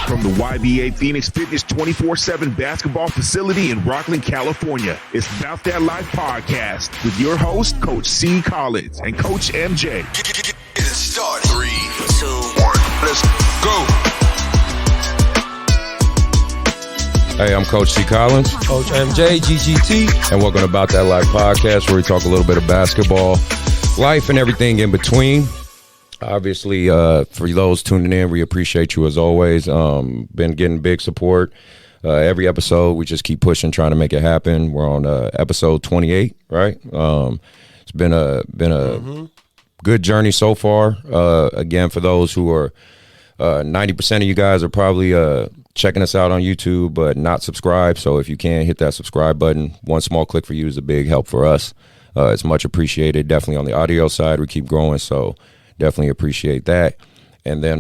From the YBA Phoenix Fitness 24/7 basketball facility in Rockland, California, it's Bout That Life podcast with your host, Coach C. Collins and Coach MJ. Get it started. 3, 2, 1, let's go. Hey, I'm Coach C. Collins. Coach MJ, GGT. And welcome to About That Life podcast, where we talk a little bit of basketball, life, and everything in between. Obviously, for those tuning in, we appreciate you as always. Been getting big support. Every episode, we just keep pushing, trying to make it happen. We're on episode 28, right? It's been a good journey so far. Again, for those who are 90% of you guys are probably checking us out on YouTube, but not subscribed. So if you can, hit that subscribe button. One small click for you is a big help for us. It's much appreciated. Definitely on the audio side, we keep growing. So definitely appreciate that. And then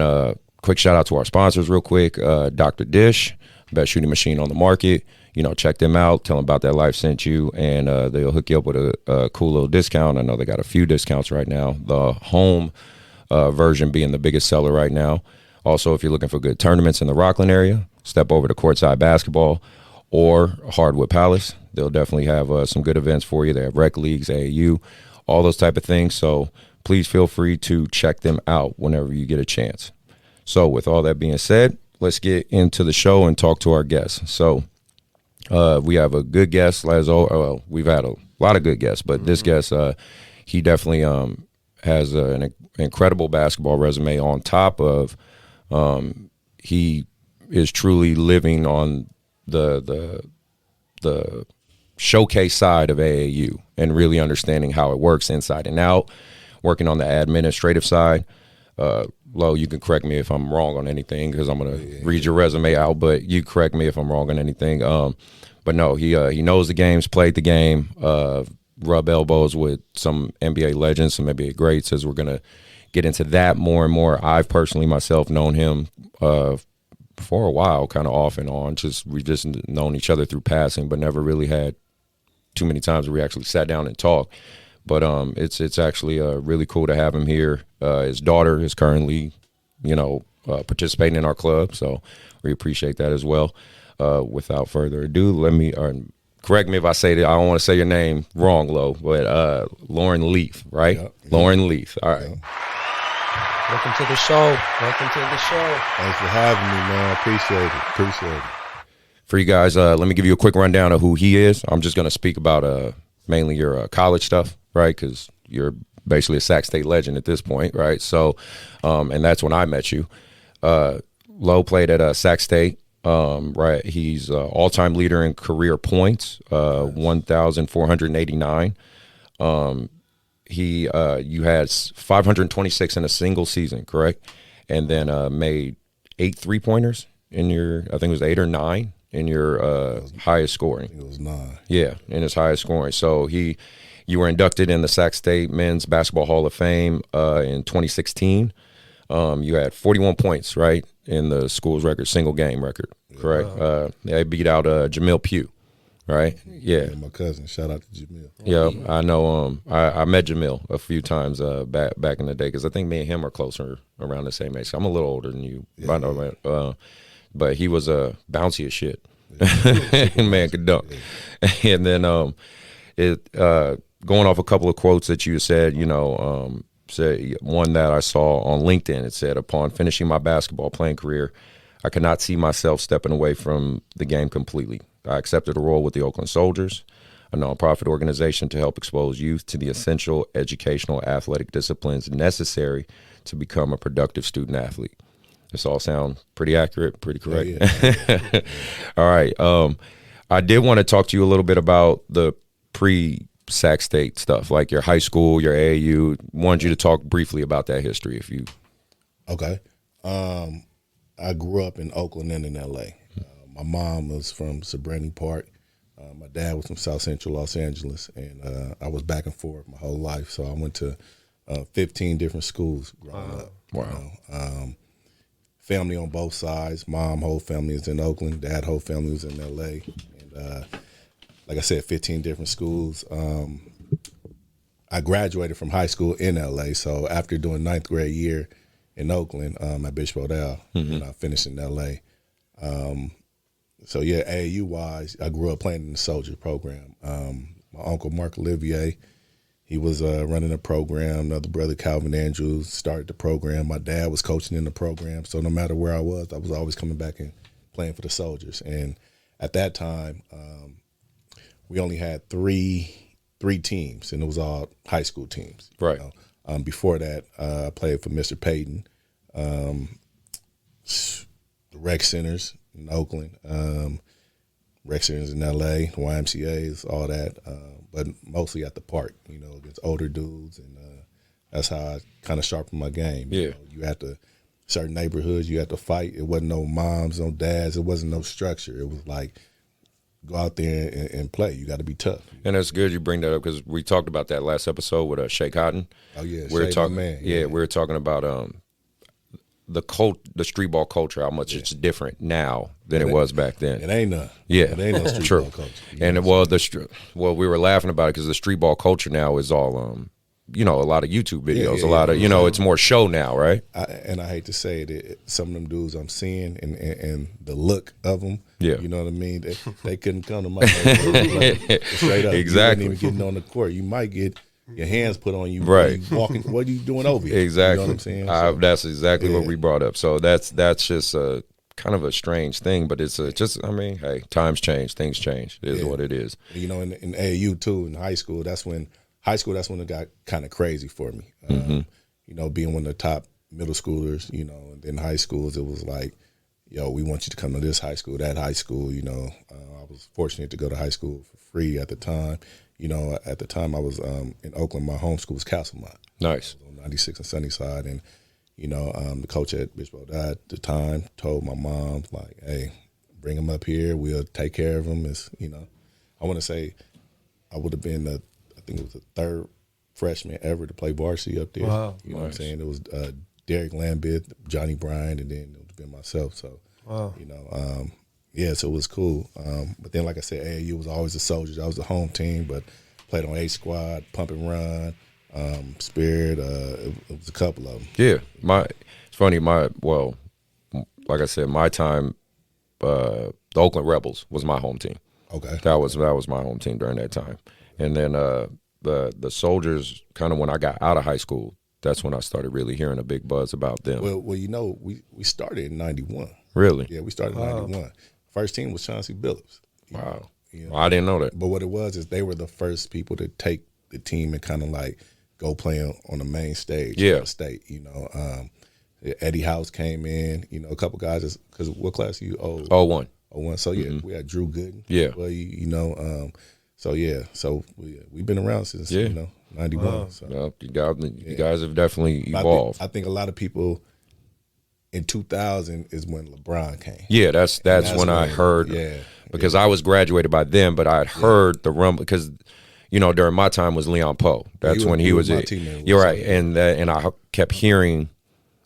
quick shout out to our sponsors real quick. Dr. Dish, best shooting machine on the market. You know, check them out. Tell them About That Life sent you, and they'll hook you up with a cool little discount. I know they got a few discounts right now. The home version being the biggest seller right now. Also, if you're looking for good tournaments in the Rockland area, step over to Courtside Basketball or Hardwood Palace. They'll definitely have some good events for you. They have rec leagues, AAU, all those type of things. So please feel free to check them out whenever you get a chance. So with all that being said, let's get into the show and talk to our guests. So we have a good guest. We've had a lot of good guests, but this guest, he definitely has an incredible basketball resume on top of he is truly living on the showcase side of AAU and really understanding how it works inside and out. Working on the administrative side. Lo, you can correct me if I'm wrong on anything because I'm going to read your resume out, but you correct me if I'm wrong on anything. But no, he knows the games, played the game, rub elbows with some NBA legends, some NBA greats, as we're going to get into that more and more. I've personally myself known him for a while, kind of off and on. We've just known each other through passing, but never really had too many times where we actually sat down and talked. But it's actually really cool to have him here. His daughter is currently, participating in our club, so we appreciate that as well. Without further ado, let me correct me if I say that. I don't want to say your name wrong, Lo, but Lauren Leath, right? Yep. Lauren Leath. All right. Yep. Welcome to the show. Welcome to the show. Thanks for having me, man. Appreciate it. For you guys, let me give you a quick rundown of who he is. I'm just going to speak about mainly your college stuff, right? Because you're basically a Sac State legend at this point, right? So, and that's when I met you. Lo played at Sac State, right? He's all-time leader in career points, 1,489. You had 526 in a single season, correct? And then made 8 3-pointers in your, I think it was 8 or 9 in your highest scoring. It was 9. Yeah, in his highest scoring. So you were inducted in the Sac State Men's Basketball Hall of Fame in 2016. You had 41 points, right, in the school's record, single game record, correct? Wow. They beat out Jamil Pugh. Right. Yeah. My cousin. Shout out to Jamil. Yeah, I know. I met Jamil a few times back in the day because I think me and him are closer around the same age. So I'm a little older than you. Yeah. But he was bouncy as shit. Yeah. Man could dunk. Yeah. And then going off a couple of quotes that you said, said one that I saw on LinkedIn. It said, "Upon finishing my basketball playing career, I could not see myself stepping away from the game completely. I accepted a role with the Oakland Soldiers, a nonprofit organization to help expose youth to the essential educational athletic disciplines necessary to become a productive student athlete." This all sound pretty accurate, pretty correct. Yeah. All right. I did want to talk to you a little bit about the pre-Sac State stuff, like your high school, your AAU. Wanted you to talk briefly about that history, if you. Okay. I grew up in Oakland and in L.A. My mom was from Sebrany Park. My dad was from South Central Los Angeles, and I was back and forth my whole life. So I went to 15 different schools growing up. Wow. Family on both sides. Mom, whole family is in Oakland. Dad, whole family was in L.A. And like I said, 15 different schools. I graduated from high school in L.A., so after doing ninth grade year in Oakland at Bishop O'Dowd, and I finished in L.A. So, yeah, AAU-wise, I grew up playing in the Soldiers program. My uncle, Mark Olivier, he was running a program. Another brother, Calvin Andrews, started the program. My dad was coaching in the program. So no matter where I was always coming back and playing for the Soldiers. And at that time, we only had three teams, and it was all high school teams. Right. You know? Before that, I played for Mr. Payton, the rec centers in Oakland, rec centers in L.A., YMCAs, all that, but mostly at the park, you know, against older dudes, and that's how I kind of sharpened my game. Yeah. You know, you had to, certain neighborhoods, you had to fight. It wasn't no moms, no dads. It wasn't no structure. It was like, go out there and play. You got to be tough. And it's good you bring that up because we talked about that last episode with Shea Cotton. Oh, yeah, we were Shea, talking, my man. we were talking about the street ball culture, how much it's different now than it was back then. It ain't none. Yeah, it ain't no street true. ball culture. And we were laughing about it because the street ball culture now is all you know, a lot of YouTube videos, a lot of, you know, it's more show now, right? And I hate to say it, some of them dudes I'm seeing and the look of them, Yeah. you know what I mean? They couldn't come to my like, straight up. Exactly. You wouldn't even getting on the court. You might get your hands put on you. Right. You walking, what are you doing over here? Exactly. You know what I'm saying? So, that's exactly what we brought up. So that's just a kind of a strange thing, but it's just, I mean, hey, times change, things change. It is what it is. you know, in AAU too, in high school, that's when it got kind of crazy for me. You know, being one of the top middle schoolers, you know, and then high schools, it was like, yo, we want you to come to this high school, that high school, you know. I was fortunate to go to high school for free at the time. You know, at the time I was in Oakland, my home school was Castlemont. Nice. On 96 and Sunnyside. And, you know, the coach at Bishop O'Dowd at the time told my mom, like, hey, bring him up here. We'll take care of him. It's, you know, I want to say I would have been I think it was the third freshman ever to play varsity up there. Wow. You know what I'm saying? It was Derek Lambeth, Johnny Bryant, and then it would have been myself. So, you know, yeah, so it was cool. But then, like I said, AAU was always the Soldiers. I was the home team, but played on A Squad, Pump and Run, Spirit. It was a couple of them. Yeah. It's funny, like I said, my time, the Oakland Rebels was my home team. Okay. That was my home team during that time. And then the Soldiers, kind of when I got out of high school, that's when I started really hearing a big buzz about them. Well, you know, we started in 91. Really? Yeah, we started in 91. First team was Chauncey Billups. Wow. You know? I didn't know that. But what it was is they were the first people to take the team and kind of like go play on the main stage of the state. You know, Eddie House came in, you know, a couple guys, because what class are you? 01. 01. So, yeah, we had Drew Gooden. Yeah. Well, you know, so, yeah. So, we've been around since, you know, 91. Wow. So. Well, you guys have definitely evolved. I think a lot of people in 2000 is when LeBron came. Yeah, that's when I heard. Yeah. Because I was graduated by then, but I had heard the rumble because, you know, during my time was Leon Poe. That's when he was my it. teammate. You're right, and I kept hearing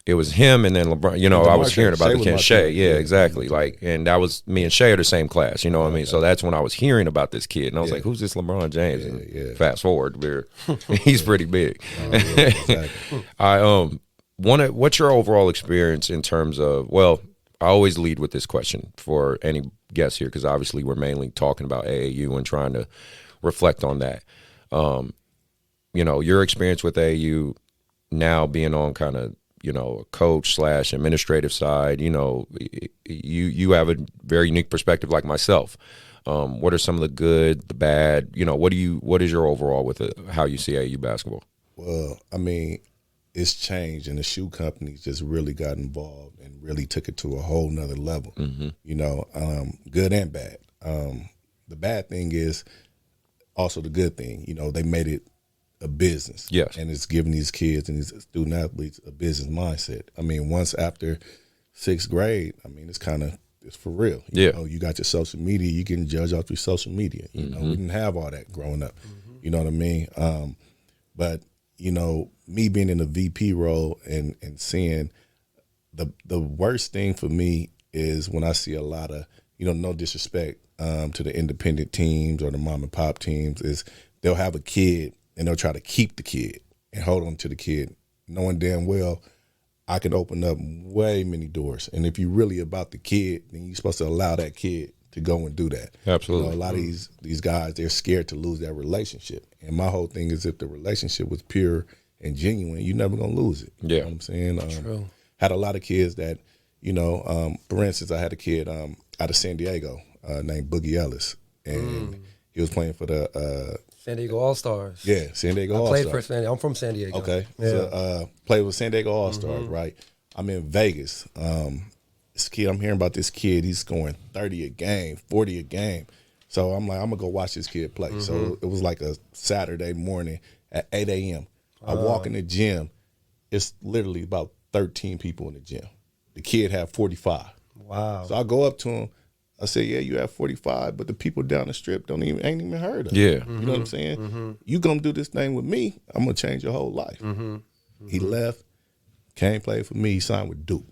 it was him and then LeBron. You know, I was hearing about the Ken Shea. Yeah, exactly. Like, and that was me and Shea are the same class. You know what I mean? So that's when I was hearing about this kid, and I was like, "Who's this LeBron James?" And fast forward, he's pretty big. Exactly. What's your overall experience in terms of? Well, I always lead with this question for any guest here because obviously we're mainly talking about AAU and trying to reflect on that. You know, your experience with AAU now being on kind of, you know, a coach / administrative side, you know, you have a very unique perspective like myself. What are some of the good, the bad, you know, what is your overall with how you see AAU basketball? Well, I mean, it's changed, and the shoe companies just really got involved and really took it to a whole nother level, you know, good and bad. The bad thing is also the good thing. You know, they made it a business. Yes. And it's giving these kids and these student athletes a business mindset. I mean, once after 6th grade, I mean, it's for real. You know, you got your social media, you can judge off your social media. You know, we didn't have all that growing up. You know what I mean? But, you know, me being in the VP role and seeing the worst thing for me is when I see a lot of, you know, no disrespect to the independent teams or the mom and pop teams, is they'll have a kid and they'll try to keep the kid and hold on to the kid, knowing damn well I can open up way many doors. And if you're really about the kid, then you're supposed to allow that kid to go and do that. Absolutely. A lot of these guys, they're scared to lose that relationship. And my whole thing is if the relationship was pure and genuine, you're never going to lose it. Yeah. You know what I'm saying? True. Had a lot of kids that, for instance, I had a kid out of San Diego named Boogie Ellis. And he was playing for the San Diego All-Stars. Yeah, San Diego All-Stars. Played for San Diego. I'm from San Diego. Okay. Yeah. So played with San Diego All-Stars, right? I'm in Vegas. This kid, I'm hearing about this kid, he's scoring 30 a game, 40 a game. So I'm like, I'm going to go watch this kid play. So it was like a Saturday morning at 8 a.m. I walk in the gym. It's literally about 13 people in the gym. The kid had 45. Wow. So I go up to him. I say, yeah, you have 45, but the people down the strip ain't even heard of it. Yeah. You know what I'm saying? You going to do this thing with me, I'm going to change your whole life. He left, came, played for me. He signed with Duke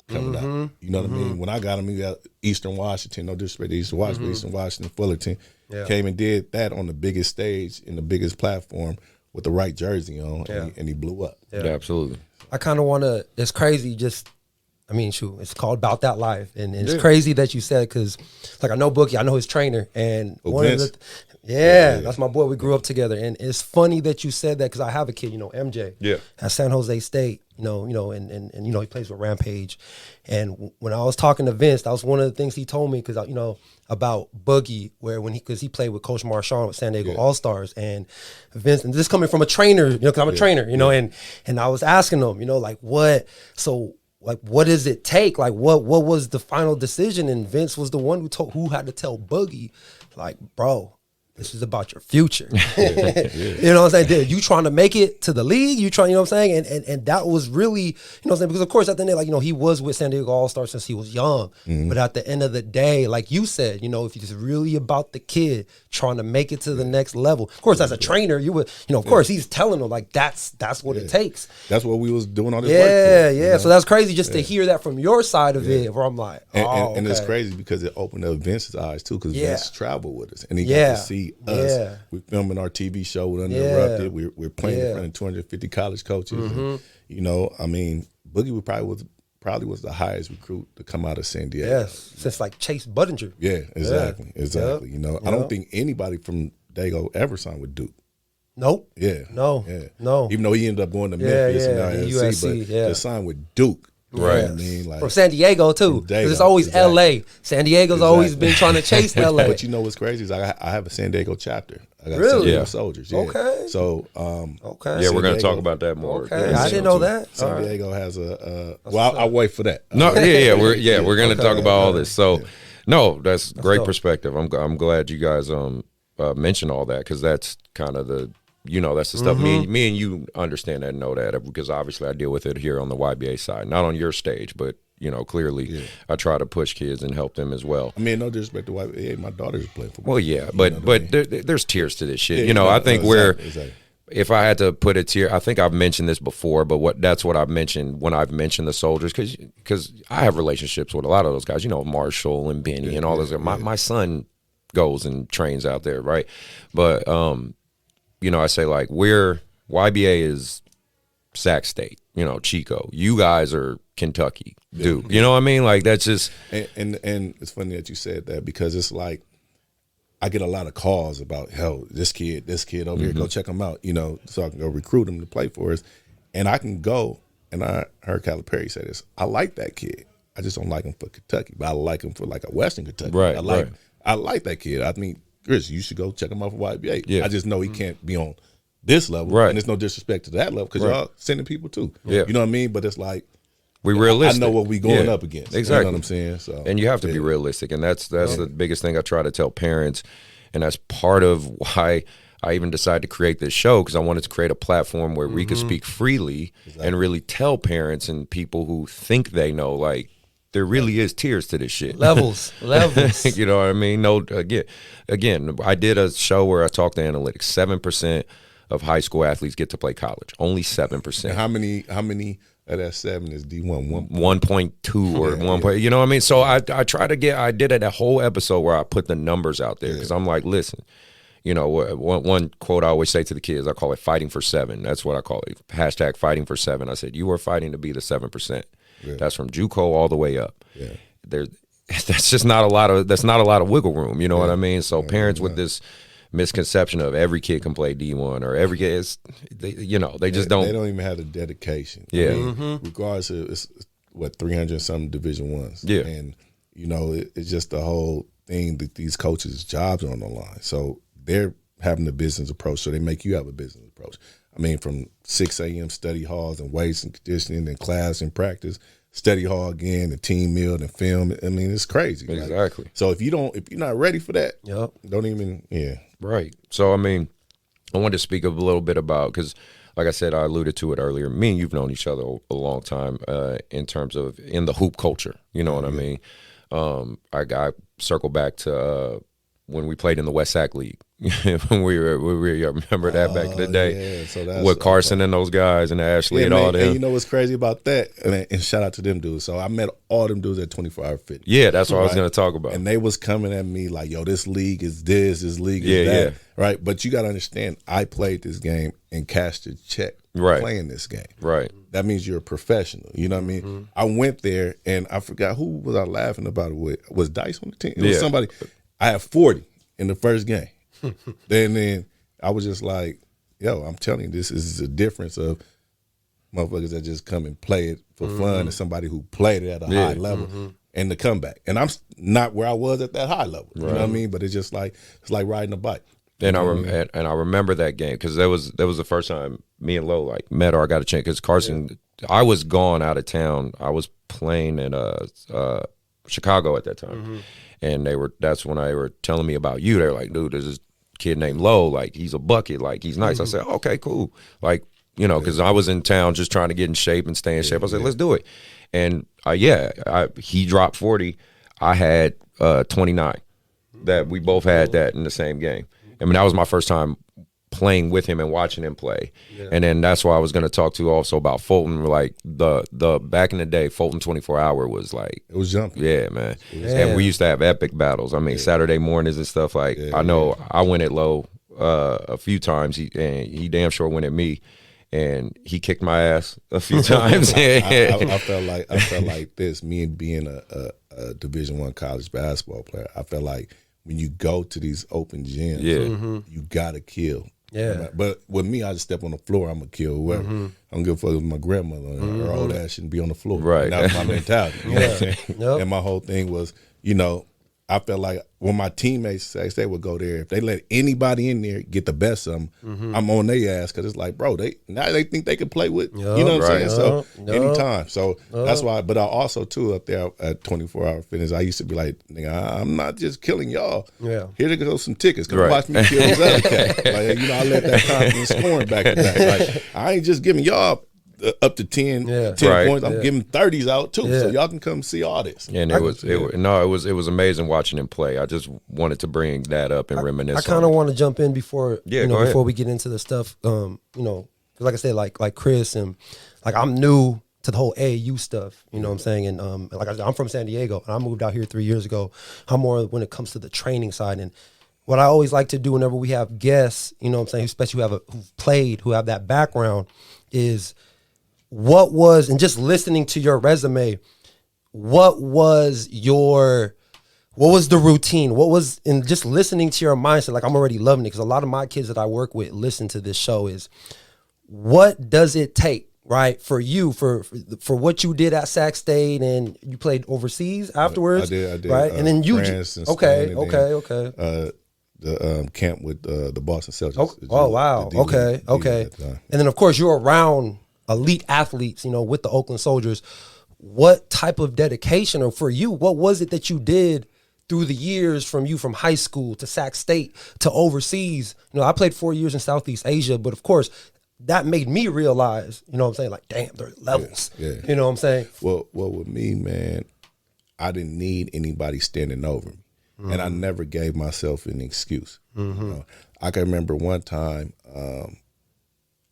coming out. You know what I mean? When I got him, he got Eastern Washington, no disrespect to Eastern Washington, Eastern Washington, Fullerton. Yeah. Came and did that on the biggest stage in the biggest platform with the right jersey on, and he blew up. Yeah, absolutely. I kind of want to, it's crazy it's called Bout That Life. And it's crazy that you said, because like I know Boogie, I know his trainer. And Vince. That's my boy. We grew up together. And it's funny that you said that, because I have a kid, MJ. Yeah. At San Jose State, and he plays with Rampage. And when I was talking to Vince, that was one of the things he told me, because, about Boogie, because he played with Coach Marshawn with San Diego All-Stars. And Vince, and this is coming from a trainer, because I'm a trainer, and I was asking him, what does it take? Like, what was the final decision? And Vince was the one who had to tell Boogie, like, bro, this is about your future. You know what I'm saying? Dude, you trying to make it to the league? You trying, you know what I'm saying? And that was really, you know what I'm saying? Because of course at the end of the day, he was with San Diego All-Star since he was young. But at the end of the day, like you said, if it's really about the kid trying to make it to the next level. Of course, as a trainer, you would, of course he's telling them like that's what it takes. That's what we was doing all this work for. Yeah. So that's crazy just to hear that from your side of it, where I'm like, and it's crazy because it opened up Vince's eyes too, because Vince traveled with us and he got to see us. Yeah. We're filming our TV show with Uninterrupted. We're playing in front of 250 college coaches. And, Boogie probably was the highest recruit to come out of San Diego. Yes, since like Chase Budinger. Yeah, exactly. Yep. I don't think anybody from Dago ever signed with Duke. Nope. Yeah. No. Even though he ended up going to Memphis and now USC, but to sign with Duke. Right. I mean, like, from San Diego too, because it's always LA. San Diego's always been trying to chase LA. But what's crazy is I have a San Diego chapter. I got Really? San Diego Soldiers. Yeah. Okay. So Yeah, we're going to talk about that more. Okay. I didn't know that. San Diego has a I'll wait for that. No, we're going to talk about all this. So no, that's great perspective. I'm glad you guys mentioned all that, because that's kind of the that's the stuff me and you understand that and know that, because obviously I deal with it here on the YBA side, not on your stage, but clearly I try to push kids and help them as well. I mean, no disrespect to YBA, my daughter's playing football. Well, yeah, but there's tiers to this shit. I think exactly. If I had to put a tier, I think I've mentioned this before, but that's what I've mentioned when I've mentioned the Soldiers, because I have relationships with a lot of those guys, Marshall and Benny and all those. My son goes and trains out there, right? But I say, like, YBA is Sac State, Chico. You guys are Kentucky, Duke. You know what I mean? Like, that's just. And it's funny that you said that, because it's like, I get a lot of calls about, hell, this kid over here, go check him out, so I can go recruit him to play for us. And I can go, and I heard Calipari say this, I like that kid. I just don't like him for Kentucky, but I like him for like a Western Kentucky. Right, I like that kid. I mean, Chris, you should go check him out for YBA. Yeah. I just know he can't be on this level. Right. And there's no disrespect to that level, because y'all sending people too. Yeah. You know what I mean? But it's like, we realistic. I know what we going up against. Exactly. You know what I'm saying? So, and you have to be realistic, and that's the biggest thing I try to tell parents, and that's part of why I even decided to create this show, because I wanted to create a platform where we could speak freely and really tell parents and people who think they know, like, there really is tiers to this shit. Levels. You know what I mean? No, again, I did a show where I talked to analytics. 7% of high school athletes get to play college. Only 7%. And how many of that 7 is D1? 1.2 or 1. You know what I mean? So I did a whole episode where I put the numbers out there, because I'm like, listen, You know, one quote I always say to the kids, I call it fighting for 7. That's what I call it. Hashtag fighting for 7. I said, you are fighting to be the 7%. Yeah. That's from JUCO all the way up. Yeah. That's just not a lot of wiggle room. You know what I mean? So parents with this misconception of every kid can play D1 or every kid they just don't. They don't even have the dedication. Yeah. I mean, regardless of it's 300 something Division I's. Yeah. And it's just the whole thing that these coaches' jobs are on the line. So they're having the business approach, so they make you have a business approach. I mean, from 6 a.m. study halls and weights and conditioning and class and practice, study hall again, the team meal and film. I mean, it's crazy. Exactly. So if you're not ready for that, don't even. Right. So I mean, I wanted to speak a little bit about, because like I said, I alluded to it earlier. Me and you've known each other a long time in terms of in the hoop culture. You know what I mean? I circle back to when we played in the West Sac League. when we were remember that back in the day, with Carson and those guys and Ashley and all them. And you know what's crazy about that? And shout out to them dudes. So I met all them dudes at 24 Hour Fitness. Yeah, that's what I was going to talk about. And they was coming at me like, yo, this league is this league is that. Right? But you got to understand, I played this game and cashed a check playing this game. Right. That means you're a professional. You know what I mean? I went there and I forgot who was I laughing about it with. Was Dice on the team? It was somebody. I had 40 in the first game. then I was just like, yo, I'm telling you, this is the difference of motherfuckers that just come and play it for fun and somebody who played it at a high level and the comeback. And I'm not where I was at that high level. You know what I mean? But it's just like, it's like riding a bike. And I remember that game because that was the first time me and Lo met or I got a chance because Carson, I was gone out of town. I was playing in Chicago at that time. And that's when they were telling me about you. They were like, dude, there's this kid named Lo, like he's a bucket, like he's nice. I said, okay, cool. Like, because I was in town just trying to get in shape and stay in shape. I said, let's do it. And he dropped 40. I had 29. That we both had that in the same game. I mean, that was my first time playing with him and watching him play. And then that's why I was going to talk to you also about Fulton. Like the back in the day, Fulton 24 Hour was like, it was jumping. Yeah, man. And we used to have epic battles. I mean, Saturday mornings and stuff like. I know I went at Low a few times. He damn sure went at me, and he kicked my ass a few times. I felt like this. Me and being a Division I college basketball player, I felt like when you go to these open gyms, you gotta kill. Yeah. But with me, I just step on the floor, I'm gonna kill whoever. I don't give a fuck if my grandmother her old ass shouldn't be on the floor. Right. And that was my mentality. You know what I'm saying? And my whole thing was, I felt like when my teammates they would go there, if they let anybody in there get the best of them, I'm on their ass because it's like, bro, they think they can play with, you know what I'm saying? So anytime. So that's why. But I also too up there at 24 Hour Fitness, I used to be like, nigga, I'm not just killing y'all. Yeah. Here to go some tickets. Come watch me kill this other cat. Like, I let that confidence scoring back to back. Like, I ain't just giving y'all up to 10 points. I'm giving 30s out too, so y'all can come see all this. And it was amazing watching him play. I just wanted to bring that up and reminisce. I kind of want to jump in before before we get into the stuff. Like I said, like Chris and like I'm new to the whole AAU stuff. You know what I'm saying? And like I said, I'm from San Diego, and I moved out here 3 years ago. I'm more when it comes to the training side and. What I always like to do whenever we have guests, you know what I'm saying, especially who've played, who have that background, is what was, and just listening to your resume, what was the routine? What was, and just listening to your mindset, like I'm already loving it because a lot of my kids that I work with listen to this show is, what does it take, right, for you, for what you did at Sac State and you played overseas afterwards? I did. Right? And then you, the camp with the Boston Celtics. Oh, wow. Okay. And then, of course, you're around elite athletes, with the Oakland Soldiers. What type of dedication, or for you, what was it that you did through the years from high school to Sac State to overseas? I played 4 years in Southeast Asia, but of course, that made me realize, what I'm saying, like, damn, there's levels. Yeah. You know what I'm saying? Well, with me, man, I didn't need anybody standing over me. And I never gave myself an excuse. I can remember one time,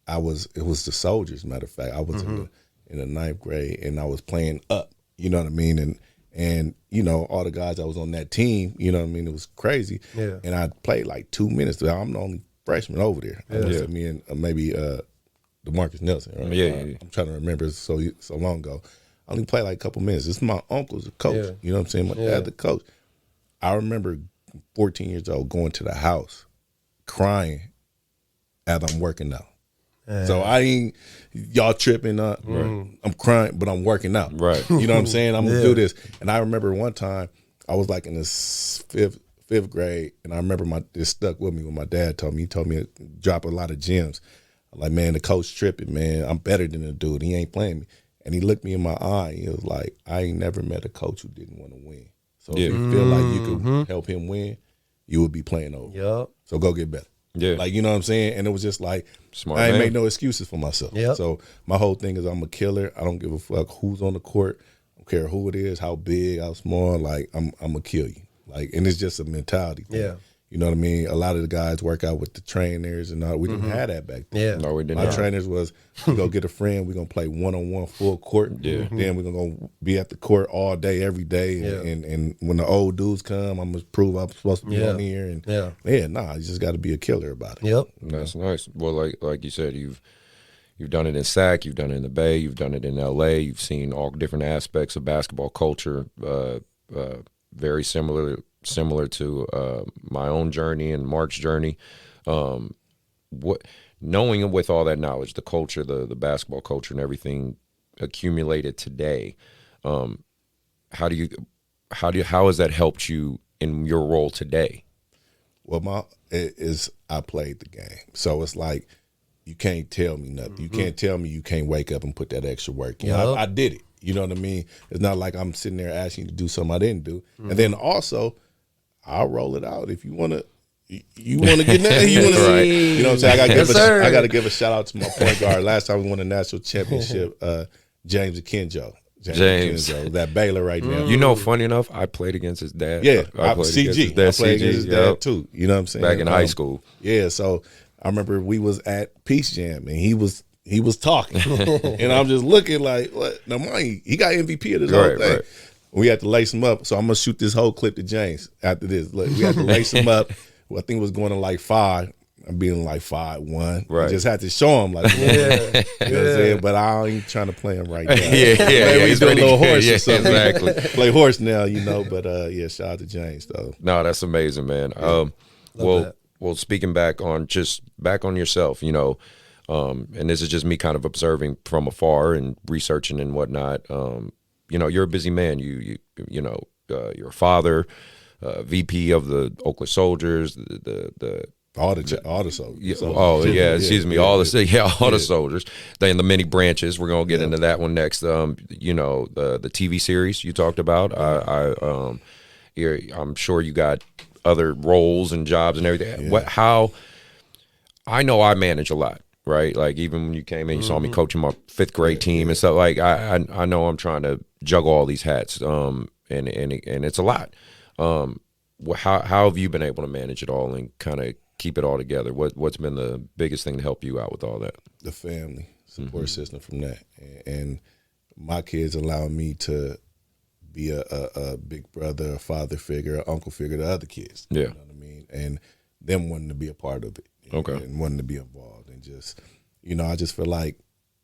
it was the Soldiers, matter of fact. I was in the 9th grade, and I was playing up, you know what I mean? And, you know, all the guys that was on that team, you know what I mean, it was crazy. Yeah. And I played like 2 minutes. I'm the only freshman over there. Yeah. Me and maybe DeMarcus Nelson. Right? Yeah. I'm trying to remember, it's so long ago. I only played like a couple minutes. This is my uncle's a coach. Yeah. You know what I'm saying? My dad the coach. I remember 14 years old going to the house crying as I'm working out. So I ain't y'all tripping up. Right. I'm crying, but I'm working out. Right. You know what I'm saying? I'm gonna do this. And I remember one time I was like in the fifth grade, and I remember it stuck with me when my dad told me. He told me to drop a lot of gems. I'm like, man, the coach tripping, man. I'm better than the dude. He ain't playing me. And he looked me in my eye. He was like, I ain't never met a coach who didn't want to win. So if you feel like you could help him win, you would be playing over. Yep. So go get better. Yeah. Like, you know what I'm saying? And it was just like, Smart I ain't man. make no excuses for myself. Yep. So my whole thing is I'm a killer. I don't give a fuck who's on the court. I don't care who it is, how big, how small. Like, I'm gonna kill you. Like, and it's just a mentality thing. Yeah. You know what I mean? A lot of the guys work out with the trainers and all. We didn't have that back then. Yeah. No, we didn't. My trainers was, we go get a friend, we're going to play one-on-one full court. Yeah. Then we're going to be at the court all day, every day. And when the old dudes come, I'm going to prove I'm supposed to be on here. And you just got to be a killer about it. Yep. That's nice. Well, like you said, you've done it in SAC, you've done it in the Bay, you've done it in LA, you've seen all different aspects of basketball culture, very similar to my own journey and Mark's journey. Knowing with all that knowledge, the culture, the basketball culture and everything accumulated today, how has that helped you in your role today? Well, I played the game. So it's like, you can't tell me nothing. You can't tell me you can't wake up and put that extra work in. Yep. I did it. You know what I mean? It's not like I'm sitting there asking you to do something I didn't do. And then also, I'll roll it out if you want to. You want to get in you want to, you know what I'm saying? I got to give a shout out to my point guard. Last time we won a national championship, James Akinjo. James Akinjo, that Baylor right now. You know, funny enough, I played against his dad. Yeah, I played CG. against his dad, I played against his dad too. You know what I'm saying? Back in high school. Yeah, so I remember we was at Peace Jam and he was talking, and I'm just looking like, what? Now, mind you, he got MVP of this whole thing. Right. We had to lace him up, so I'm gonna shoot this whole clip to James after this. Look, we had to lace him up. Well, I think it was going to like 5. I'm being like 5'1". Right. I just had to show him, like, you know what I'm saying? But I ain't trying to play him right now. yeah. He's doing a little horse or something. Exactly. Play horse now, you know. But shout out to James though. No, that's amazing, man. Well, speaking back on yourself, you know, and this is just me kind of observing from afar and researching and whatnot. You know, you're a busy man. You know, you're a father, VP of the Oakland Soldiers, all the soldiers. All the soldiers. Then the many branches. We're gonna get into that one next. You know, the TV series you talked about. I'm sure you got other roles and jobs and everything. Yeah. How I know I manage a lot, right? Like even when you came in, you saw me coaching my 5th grade team and stuff. Like I know I'm trying to juggle all these hats, and it's a lot. How have you been able to manage it all and kind of keep it all together? What's been the biggest thing to help you out with all that? The family support system from that, and my kids allow me to be a big brother, a father figure, an uncle figure to other kids. Yeah. You know what I mean? And them wanting to be a part of it. Okay. And wanting to be involved. And just, you know, I just feel like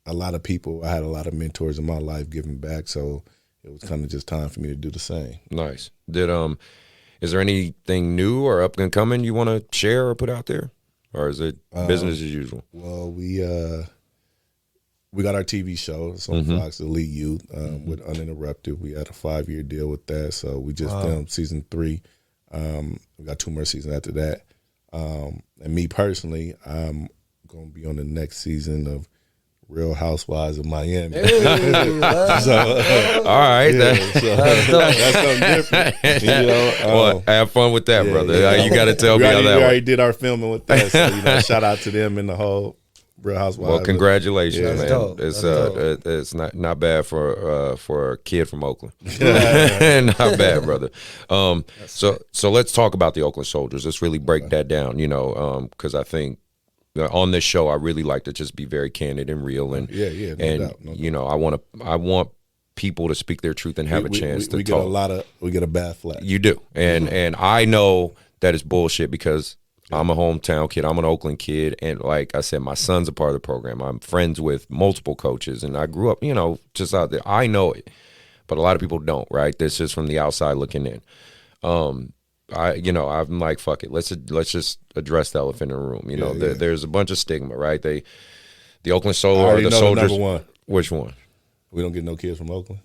a lot of people, I had a lot of mentors in my life giving back, so it was kind of just time for me to do the same. Nice. Is there anything new or up and coming you want to share or put out there? Or is it business as usual? Well, we got our TV show. It's on Fox, Elite Youth, with Uninterrupted. We had a 5-year deal with that, so we just filmed season 3. We got 2 more seasons after that. And me personally, I'm going to be on the next season of Real Housewives of Miami. All right. That's something different. You know, well, have fun with that, brother. You got to tell me how that We went. already did our filming with that, so, you know, shout out to them and the whole Real Housewives. Well, congratulations, man. dope. It's not bad for a kid from Oakland. Not bad, brother. So let's talk about the Oakland Soldiers. Let's really break that down, you know, because I think on this show I really like to just be very candid and real, and No doubt. you know, I want people to speak their truth and have a chance to we talk. We get a bad flag. You do, and I know that it's bullshit because I'm a hometown kid. I'm an Oakland kid, and like I said, my son's a part of the program. I'm friends with multiple coaches, and I grew up, just out there. I know it, but a lot of people don't. Right? This is from the outside looking in. I'm like, fuck it. Let's just address the elephant in the room. There's a bunch of stigma, right? The Oakland Soldiers, the Soldiers. Number one. Which one? We don't get no kids from Oakland.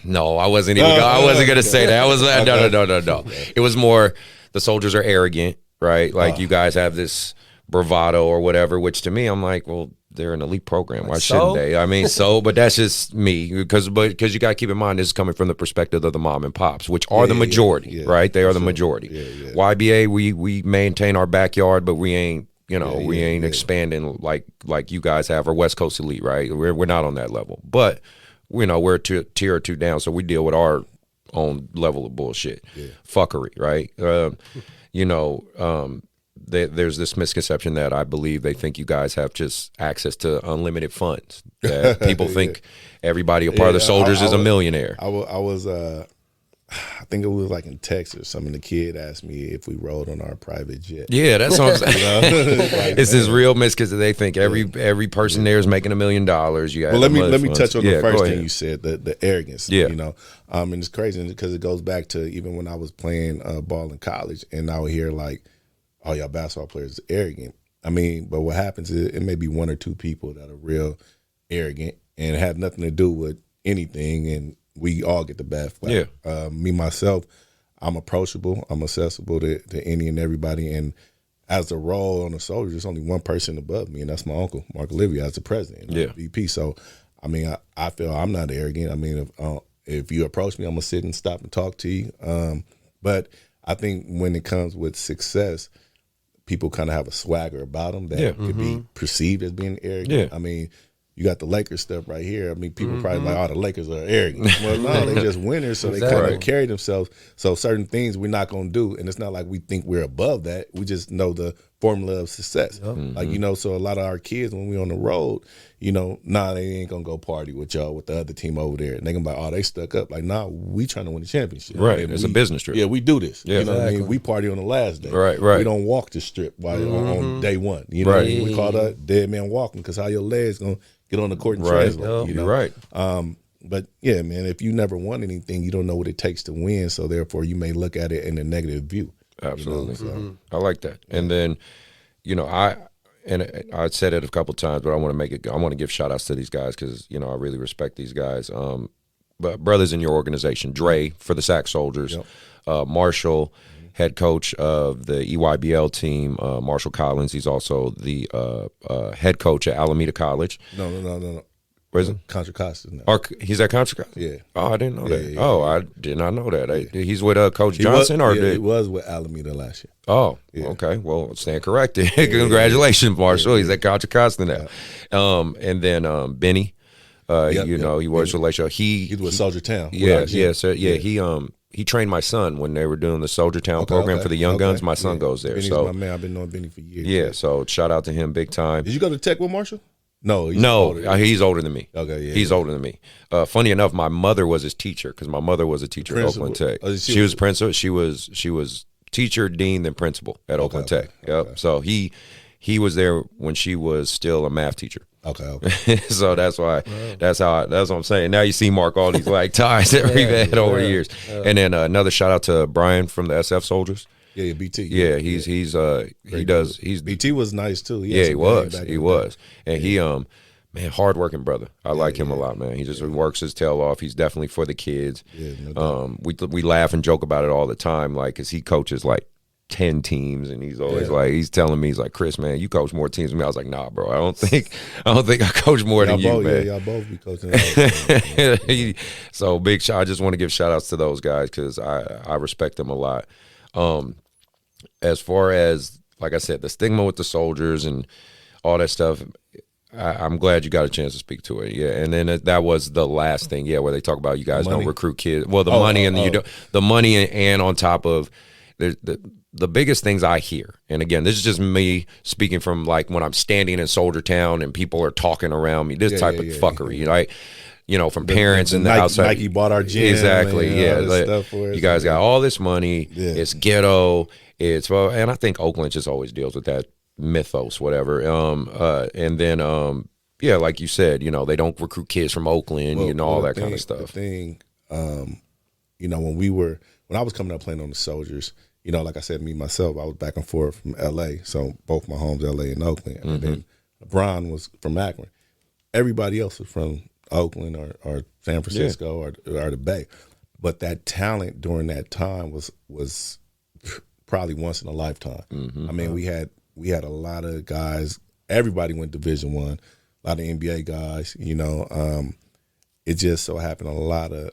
No, I wasn't even. I wasn't gonna say that. I was no. It was more the Soldiers are arrogant, right? Like you guys have this bravado or whatever. Which to me, I'm like, well, they're an elite program. Why shouldn't they? I mean, but that's just me because you got to keep in mind this is coming from the perspective of the mom and pops, which are the majority, right? They are the majority. YBA, we maintain our backyard, but we ain't. We ain't expanding like you guys have, or West Coast Elite, right? We're not on that level, but we're a tier or two down, so we deal with our own level of bullshit, fuckery, right? There's this misconception that I believe they think you guys have just access to unlimited funds. That people think everybody a part of the Soldiers is a millionaire. I think it was like in Texas. Some of the kid asked me if we rode on our private jet. Yeah, that's what I'm saying. It's this real because they think every person there is making $1 million. Well, let me touch on the first thing you said, the arrogance. And it's crazy because it goes back to even when I was playing ball in college, and I would hear like, "Oh, y'all basketball players are arrogant." I mean, but what happens is it may be one or two people that are real arrogant and have nothing to do with anything, and we all get the bad flag. Me, myself, I'm approachable. I'm accessible to any and everybody. And as a role on the Soldiers, there's only one person above me, and that's my uncle, Mark Olivia, as the president, VP. So, I mean, I feel I'm not arrogant. I mean, if you approach me, I'm going to sit and stop and talk to you. But I think when it comes with success, people kind of have a swagger about them that could be perceived as being arrogant. I mean, you got the Lakers stuff right here. I mean, people probably like, oh, the Lakers are arrogant. Well, no, they just winners, so they kind of carry themselves. So certain things we're not going to do, and it's not like we think we're above that. We just know the formula of success. Like, so a lot of our kids, when we on the road, they ain't going to go party with y'all, with the other team over there. And they going to be like, oh, they stuck up. Like, nah, we trying to win the championship. Right, it's a business trip. Yeah, we do this. Yeah, you know what I mean? We party on the last day. Right. We don't walk the strip on day one. You know what I mean? We call that dead man walking because how your legs going to get on the court and translate. You're right. But yeah, man, if you never won anything, you don't know what it takes to win. So therefore, you may look at it in a negative view. Absolutely. I like that. And then, I said it a couple times, but I want to give shout outs to these guys because, I really respect these guys. But brothers in your organization, Dre for the Sac Soldiers, Marshall, head coach of the EYBL team, Marshall Collins. He's also the head coach at Alameda College. No. Where is he? Contra Costa now. He's at Contra Costa? Yeah. Oh, I didn't know that. Yeah. Oh, I did not know that. He's with Coach Johnson? He was with Alameda last year. Oh, okay. Well, stand corrected. Congratulations, Marshall. He's at Contra Costa now. And then Benny, he was relational. He's with Soldier Town. He trained my son when they were doing the Soldier Town program for the young guns. My son goes there. Benny's so my man. I've been knowing Benny for years. Yeah, so shout out to him big time. Did you go to Tech with Marshall? No, he's older than me. Okay, yeah. He's older than me. Funny enough, my mother was his teacher because my mother was a teacher at Oakland Tech. She was principal. She was teacher, dean, then principal at Oakland Tech. Yep. Okay. So he was there when she was still a math teacher. Okay. So that's why. That's what I'm saying. Now you see Mark all these ties that we've had over the years. And then another shout out to Brian from the SF Soldiers. Yeah, BT. Yeah, he's BT was nice too. He was. And he hardworking brother. I like him a lot, man. He just works his tail off. He's definitely for the kids. Yeah, no doubt. We laugh and joke about it all the time, like, cause he coaches like 10 teams, and he's always he's telling me, he's like, Chris, man, you coach more teams than me. I was like, nah, bro, I don't think I coach more than you, man. Yeah, y'all both be coaching. So big shout. I just want to give shout outs to those guys because I respect them a lot. As far as, like I said, the stigma with the Soldiers and all that stuff, I'm glad you got a chance to speak to it. Yeah, and then that was the last thing. Yeah, where they talk about you guys don't recruit kids. Well, the money and the money and on top of the biggest things I hear. And again, this is just me speaking from like when I'm standing in Soldier Town and people are talking around me. This type of fuckery, right? from parents and the Nike, outside. Nike bought our gym. Exactly. And, yeah. this stuff for us. You guys got all this money. Yeah. It's ghetto. And I think Oakland just always deals with that mythos, whatever. And then, like you said, they don't recruit kids from Oakland, all that kind of stuff. The thing, when I was coming up playing on the Soldiers, like I said, me myself, I was back and forth from L.A. So both my homes, L.A. and Oakland. And then LeBron was from Akron. Everybody else was from Oakland or San Francisco or the Bay. But that talent during that time was probably once in a lifetime. I mean, we had a lot of guys. Everybody went Division I, a lot of NBA guys. It just so happened a lot of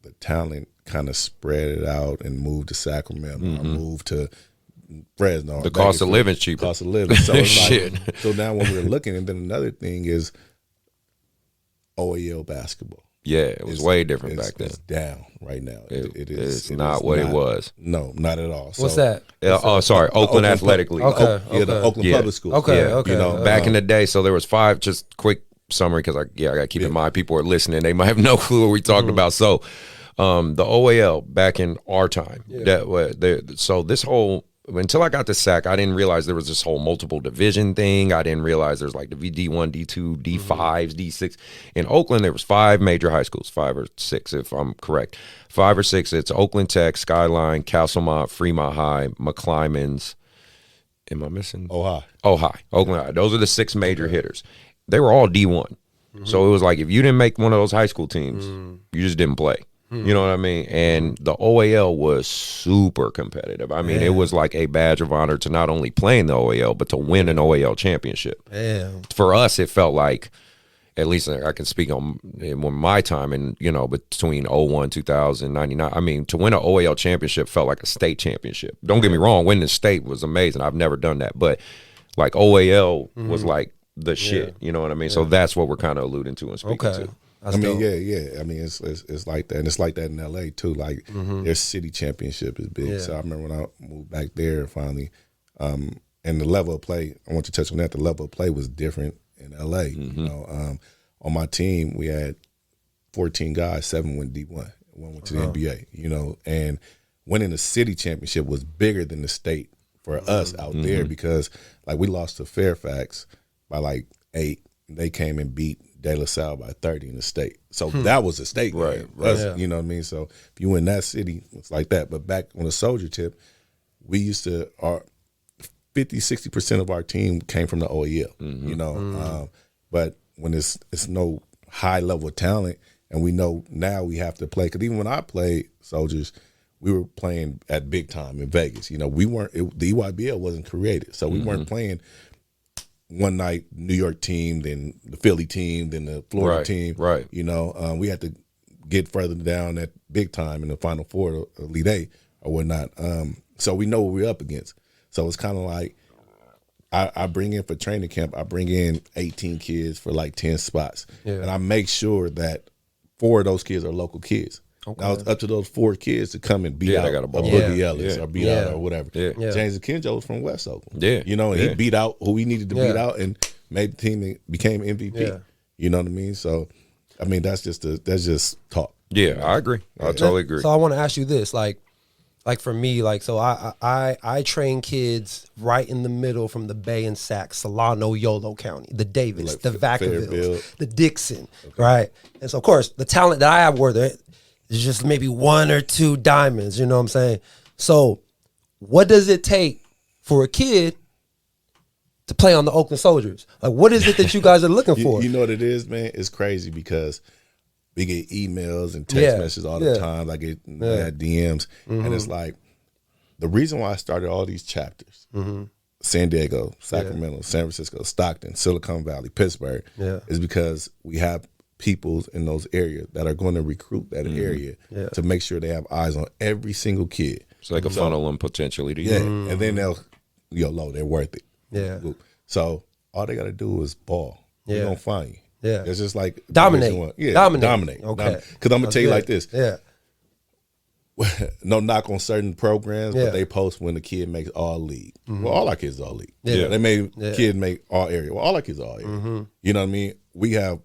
the talent kind of spread it out and moved to Sacramento, or moved to Fresno. The cost of living is cheaper. Cost of living. So it's Shit. So now when we're looking, and then another thing is AAU basketball. Yeah, it was way different back then. It's down right now. It's not what it was. No, not at all. What's that? Oakland Athletic League. The Oakland Public Schools. Okay. Back in the day, so there was 5. Just quick summary, because I got to keep in mind people are listening. They might have no clue what we're talking about. So, the OAL back in our time. So this whole. Until I got to SAC, I didn't realize there was this whole multiple division thing. I didn't realize there's like the D1, D2, D5s, D6. In Oakland, there was 5 major high schools, 5 or 6 if I'm correct. 5 or 6. It's Oakland Tech, Skyline, Castlemont, Fremont High, McClymonds. Am I missing? Ojai. Oakland High. Those are the 6 major hitters. They were all D1. So it was like if you didn't make one of those high school teams, you just didn't play. You know what I mean? And the OAL was super competitive. I mean, it was like a badge of honor to not only play in the OAL, but to win an OAL championship. For us, it felt like, at least I can speak on my time, and between 01, 2000, 99. I mean, to win an OAL championship felt like a state championship. Don't get me wrong, winning the state was amazing. I've never done that. But like OAL was like the shit. You know what I mean? So that's what we're kind of alluding to and speaking to. I mean, yeah. I mean, it's like that, and it's like that in LA too. Like their city championship is big. So I remember when I moved back there finally, and the level of play. I want to touch on that. The level of play was different in LA. On my team, we had 14 guys. 7 went D1. 1 went to the NBA. And winning the city championship was bigger than the state for us out there, because like we lost to Fairfax by like 8. They came and beat De La Salle by 30 in the state. So that was a state game. Right. You know what I mean? So if you win that city, it's like that. But back on the Soldier tip, we used to, 50-60% of our team came from the OEL, but when it's no high level of talent, and we know now we have to play, because even when I played Soldiers, we were playing at big time in Vegas. We weren't, the EYBL wasn't created. So we weren't playing one night New York team, then the Philly team, then the Florida team. Right. We had to get further down at big time in the Final Four, Elite 8 or whatnot. So we know what we're up against. So it's kind of like I bring in for training camp, I bring in 18 kids for like 10 spots. And I make sure that 4 of those kids are local kids. Now it's up to those 4 kids to come and beat out a Boogie Ellis or beat out or whatever. James Akinjo was from West Oakland. And he beat out who he needed to beat out and made the team and became MVP. You know what I mean? So, I mean, that's just talk. Yeah, I agree. I totally agree. So I want to ask you this, like for me, so I train kids right in the middle from the Bay and Sac, Solano, Yolo County, the Davis, Like the Fairfield. Vacaville, the Dixon, right? And so, of course, the talent that I have were there. It's just maybe 1 or 2 diamonds, you know what I'm saying? So what does it take for a kid to play on the Oakland Soldiers? Like, what is it that you guys are looking for? You know what it is, man? It's crazy because we get emails and text messages all the time. I get DMs. And it's like, the reason why I started all these chapters, San Diego, Sacramento, San Francisco, Stockton, Silicon Valley, Pittsburgh, is because we have people in those areas that are going to recruit that area to make sure they have eyes on every single kid. So they can funnel them potentially to you. And then they'll, they're worth it. So all they got to do is ball. We're going to find you. It's just like dominate. Dominate. Okay. Because I'm going to tell you like this. Yeah. No knock on certain programs, but they post when the kid makes all league. Well, all our kids are all league. They made kid make all area. Well, all our kids are all area. You know what I mean? We have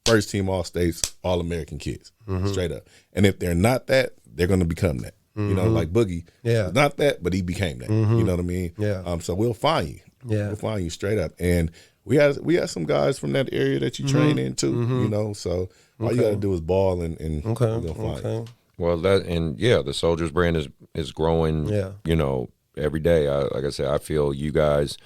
first team All-States, All-American kids, straight up. And if they're not that, they're going to become that. You know, like Boogie, Yeah. not that, but he became that. You know what I mean? Yeah. So we'll find you. Yeah. We'll find you straight up. And we had some guys from that area that you train in too. You know, so all you got to do is ball and we're gonna find you. Well, the Soldiers brand is growing. Yeah. You know, every day. Like I said, I feel you guys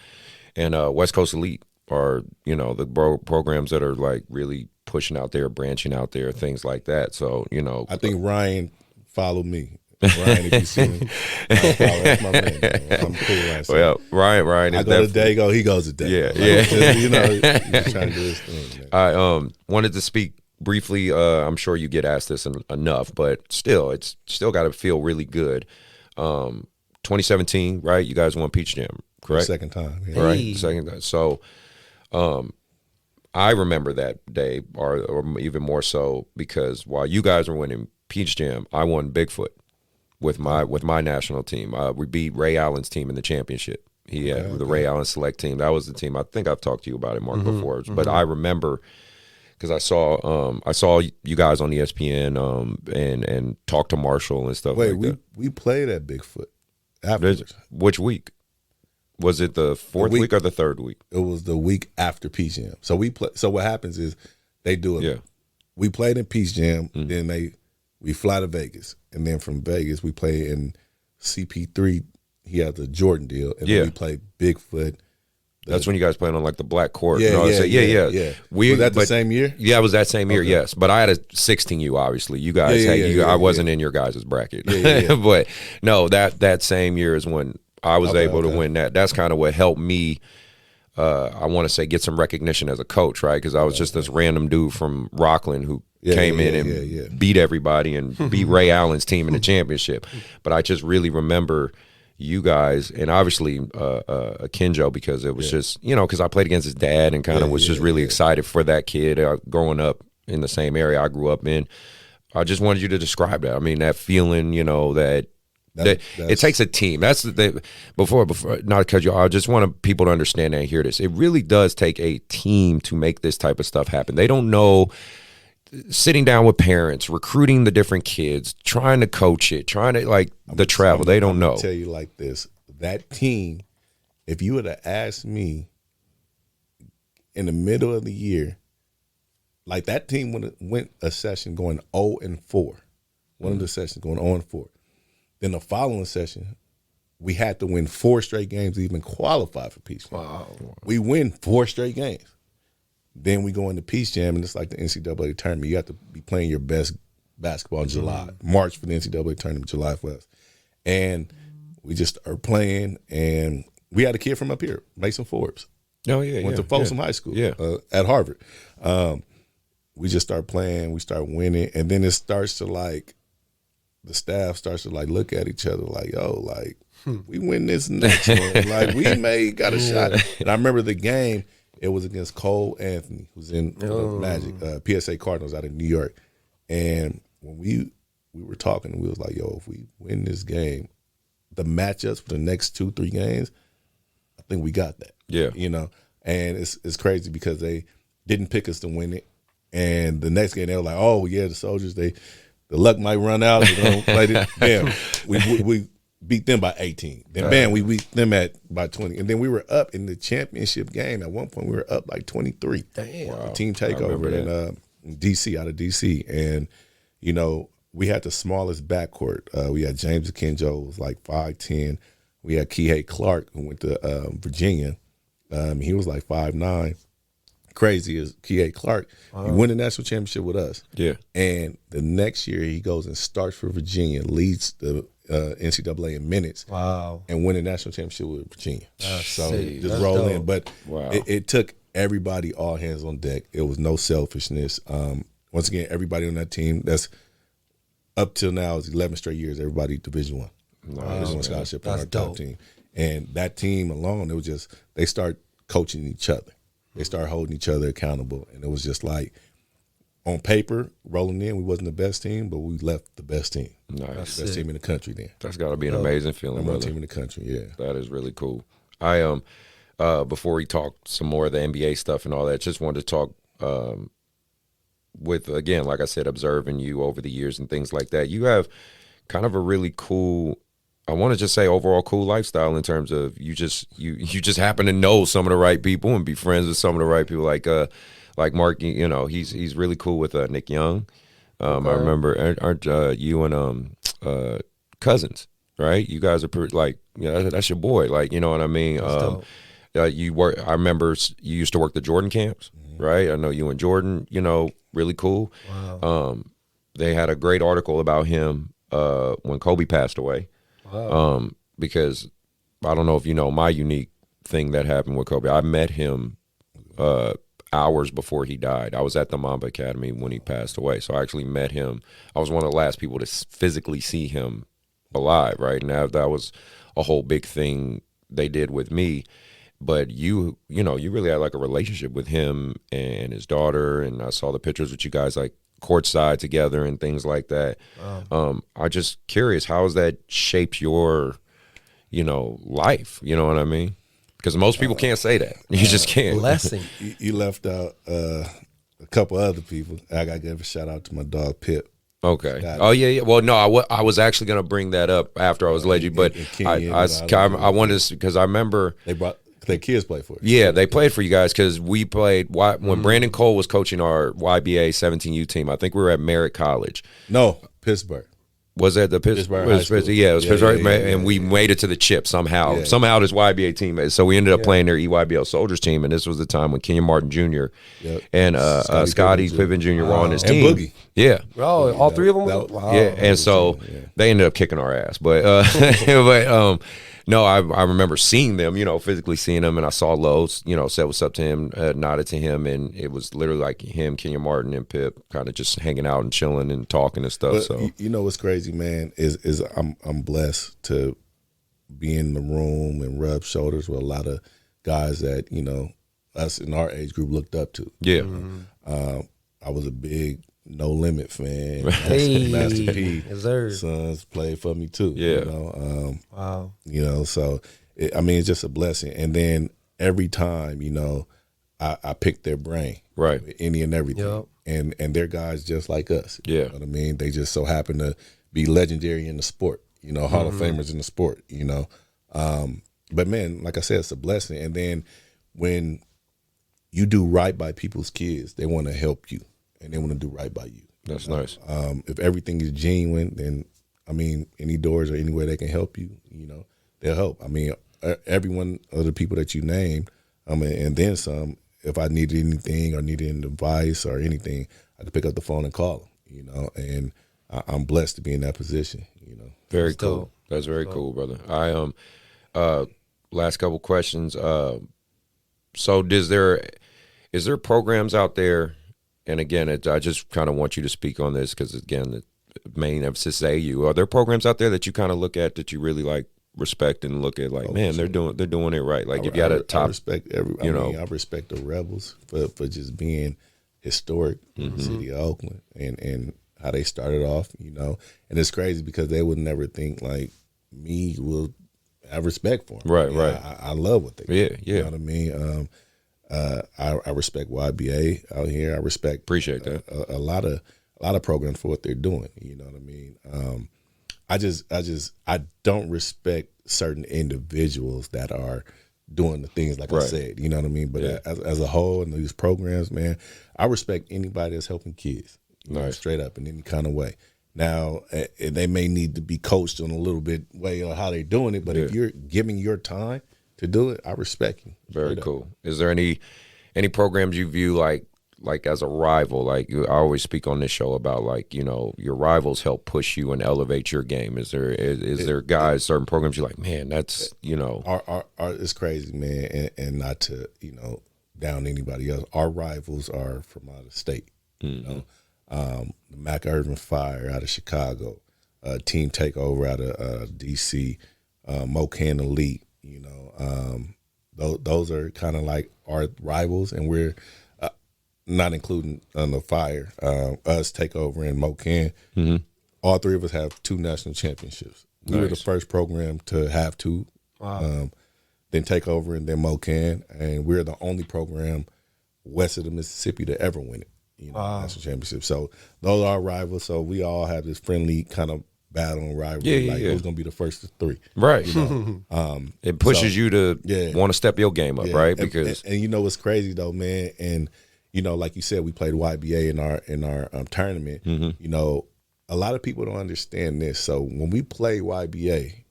and West Coast Elite are, you know, the programs that are like really pushing out there, branching out there, things like that. So, you know, I think Ryan followed me. Ryan, if you see me, that's my man. I'm cool. Ryan. Well, Ryan is I go to Dago, he goes to Dago. Yeah. Just, you know, he's trying to do his thing. Man. I wanted to speak briefly. I'm sure you get asked this enough, but still, it's still got to feel really good. 2017, right? You guys won Peach Jam, correct? Second time, yeah. Right? Second time. So, I remember that day, or even more so, because while you guys were winning Peach Jam, I won Bigfoot with my national team. We beat Ray Allen's team in the championship. He had the Ray Allen select team. That was the team. I think I've talked to you about it, Mark, before. But I remember because I saw you guys on ESPN and talked to Marshall and stuff. Wait, like that. we played at Bigfoot afterwards. Which week? Was it the fourth week or the third week? It was the week after Peach Jam. So we play. So what happens is they do it. Yeah. We played in Peach Jam, then we fly to Vegas, and then from Vegas we play in CP3. He had the Jordan deal, and then we play Bigfoot. That's when you guys played on like the black court. Yeah. Was that the same year? Yeah, it was that same year. Yes, but I had a 16U. Obviously, you guys had. I wasn't in your guys' bracket. But no, that same year is when I was able to win that. That's kind of what helped me. I want to say get some recognition as a coach, right? Because I was just this random dude from Rockland who came in and beat everybody and beat Ray Allen's team in the championship. But I just really remember you guys, and obviously Kenjo, because it was just, you know, because I played against his dad and kind of was just really excited for that kid growing up in the same area I grew up in. I just wanted you to describe that. I mean, that feeling, you know, that it takes a team. That's before not to cut you off, I just want people to understand and hear this. It really does take a team to make this type of stuff happen. They don't know. Sitting down with parents, recruiting the different kids, trying to coach it, trying to travel. They don't know. I'll tell you like this: that team, if you would have asked me in the middle of the year, like that team went a session going 0-4, one of the sessions going 0-4. Then the following session, we had to win 4 straight games to even qualify for Peach Jam. Wow. We win 4 straight games. Then we go into Peach Jam, and it's like the NCAA tournament. You have to be playing your best basketball in July. March for the NCAA tournament, July 1st. And we just started playing, and we had a kid from up here, Mason Forbes. Oh, yeah, Went to Folsom High School at Harvard. We just started playing. We started winning. And then it starts to like, the staff starts to like look at each other like, yo, like, we win this next one. Like, we got a shot. And I remember the game. It was against Cole Anthony, who's in the Magic, PSA Cardinals out of New York. And when we were talking, we was like, yo, if we win this game, the matchups for the next 2-3 games, I think we got that. Yeah. You know, and it's crazy because they didn't pick us to win it. And the next game, they were like, oh, yeah, the Soldiers, the luck might run out. Bam, we beat them by 18. Then bam, we beat them by 20. And then we were up in the championship game. At one point, we were up like 23. Damn. Wow. Team takeover in DC, out of DC. And, you know, we had the smallest backcourt. We had James Akinjo, who was like 5'10". We had Kihei Clark, who went to Virginia. He was like 5'9". Crazy as Kihei Clark. He won the national championship with us. Yeah. And the next year, he goes and starts for Virginia, leads the NCAA in minutes. Wow. And win the national championship with Virginia. So just roll in. But it took everybody, all hands on deck. It was no selfishness. Once again, everybody on that team, that's up till now is 11 straight years, everybody Division I. Division I scholarship on our top team. And that team alone, it was just, they start coaching each other. They start holding each other accountable. And it was just like, on paper, rolling in, we wasn't the best team, but we left the best team. Nice. The best team in the country then. That's got to be an amazing feeling, Number one brother. team in the country, yeah. That is really cool. I before we talk some more of the NBA stuff and all that, just wanted to talk with, again, like I said, observing you over the years and things like that, you have kind of a really cool, I want to just say overall cool lifestyle in terms of you just happen to know some of the right people and be friends with some of the right people. Like Mark, he's really cool with Nick Young. I remember, aren't you and cousins, right? You guys are pretty, like, that's your boy, like, you know what I mean? I remember you used to work the Jordan camps, right? I know you and Jordan, really cool. Wow. They had a great article about him when Kobe passed away. Wow. Because I don't know if you know my unique thing that happened with Kobe. I met him hours before he died. I was at the Mamba Academy when he passed away. So I actually met him. I was one of the last people to physically see him alive, right? And that was a whole big thing they did with me. But you really had like a relationship with him and his daughter, and I saw the pictures with you guys like courtside together and things like that. Wow. I'm just curious, how has that shaped your, life? You know what I mean? Because most people can't say that. You just can't. Blessing. You left out a couple other people. I got to give a shout out to my dog Pip. Okay. Scotty. Oh yeah. Well, no, I was actually gonna bring that up after I was led you, but I wanted to, because I remember they brought their kids play for it. Yeah, they played for you guys because we played when Brandon Cole was coaching our YBA 17U team. I think we were at Merritt College. No, Pittsburgh. Was that the Pittsburgh? High School. Yeah, it was Pittsburgh, and we yeah. made it to the chip somehow. Yeah. Somehow this YBA team. So we ended up playing their EYBL Soldiers team, and this was the time when Kenyon Martin Jr. and Scottie Pippen Jr. were on his team. And Boogie. Yeah. Oh, all three of them? Wow. Yeah, and so they ended up kicking our ass. But no, I remember seeing them, physically seeing them, and I saw Lowe's, said what's up to him, nodded to him, and it was literally like him, Kenyon Martin, and Pip kind of just hanging out and chilling and talking and stuff. But so what's crazy, man, is I'm blessed to be in the room and rub shoulders with a lot of guys that us in our age group looked up to. Yeah, I was a big No Limit fan. Hey, Master P yes, sons played for me too. Yeah. wow. So it's just a blessing. And then every time, I pick their brain, right, with any and everything. Yep. And they're guys just like us. Yeah. You know what I mean? They just so happen to be legendary in the sport. Hall of Famers in the sport. But man, like I said, it's a blessing. And then when you do right by people's kids, they want to help you. And they want to do right by you. That's nice. If everything is genuine, then any doors or any way they can help you, they'll help. Every one of the people that you named, and then some. If I needed anything or needed an advice or anything, I could pick up the phone and call them. And I'm blessed to be in that position. Very cool. That's very cool, brother. I last couple questions. So is there programs out there? And again, I just kind of want you to speak on this because, again, the main emphasis is AAU. Are there programs out there that you kind of look at that you really like, respect, and look at like, man, they're doing it right? Like, if you got a top, I respect I respect the Rebels for just being historic in the city of Oakland and how they started off. And it's crazy because they would never think like me will have respect for them. Right, right. I love what they do. Yeah. You know what I mean? I respect YBA out here. I respect Appreciate that. a lot of programs for what they're doing. You know what I mean? I don't respect certain individuals that are doing the things like I said. You know what I mean? But as a whole, in these programs, man, I respect anybody that's helping kids. Straight up in any kind of way. Now they may need to be coached on a little bit way on how they're doing it, but if you're giving your time to do it, I respect you. Very cool. Is there any programs you view like as a rival? Like, I always speak on this show about like, your rivals help push you and elevate your game. Is there guys, certain programs you're like, man, that's, Our it's crazy, man, and not to, down anybody else. Our rivals are from out of state. The Mac Irvin Fire out of Chicago, Team Takeover out of DC, Mocan Elite. Those are kind of like our rivals, and we're not including the Fire, us, Takeover, and Mocan. All three of us have 2 national championships. We were the first program to have 2. Wow. Then Takeover, and then Mocan, and we're the only program west of the Mississippi to ever win it. national championship. So those are our rivals. So we all have this friendly kind of battle and rivalry. Who's going to be the first of 3? Right. It pushes you to want to step your game up, right? Because and you know what's crazy though, man, and like you said, we played YBA in our tournament. You know, a lot of people don't understand this. So when we play YBA,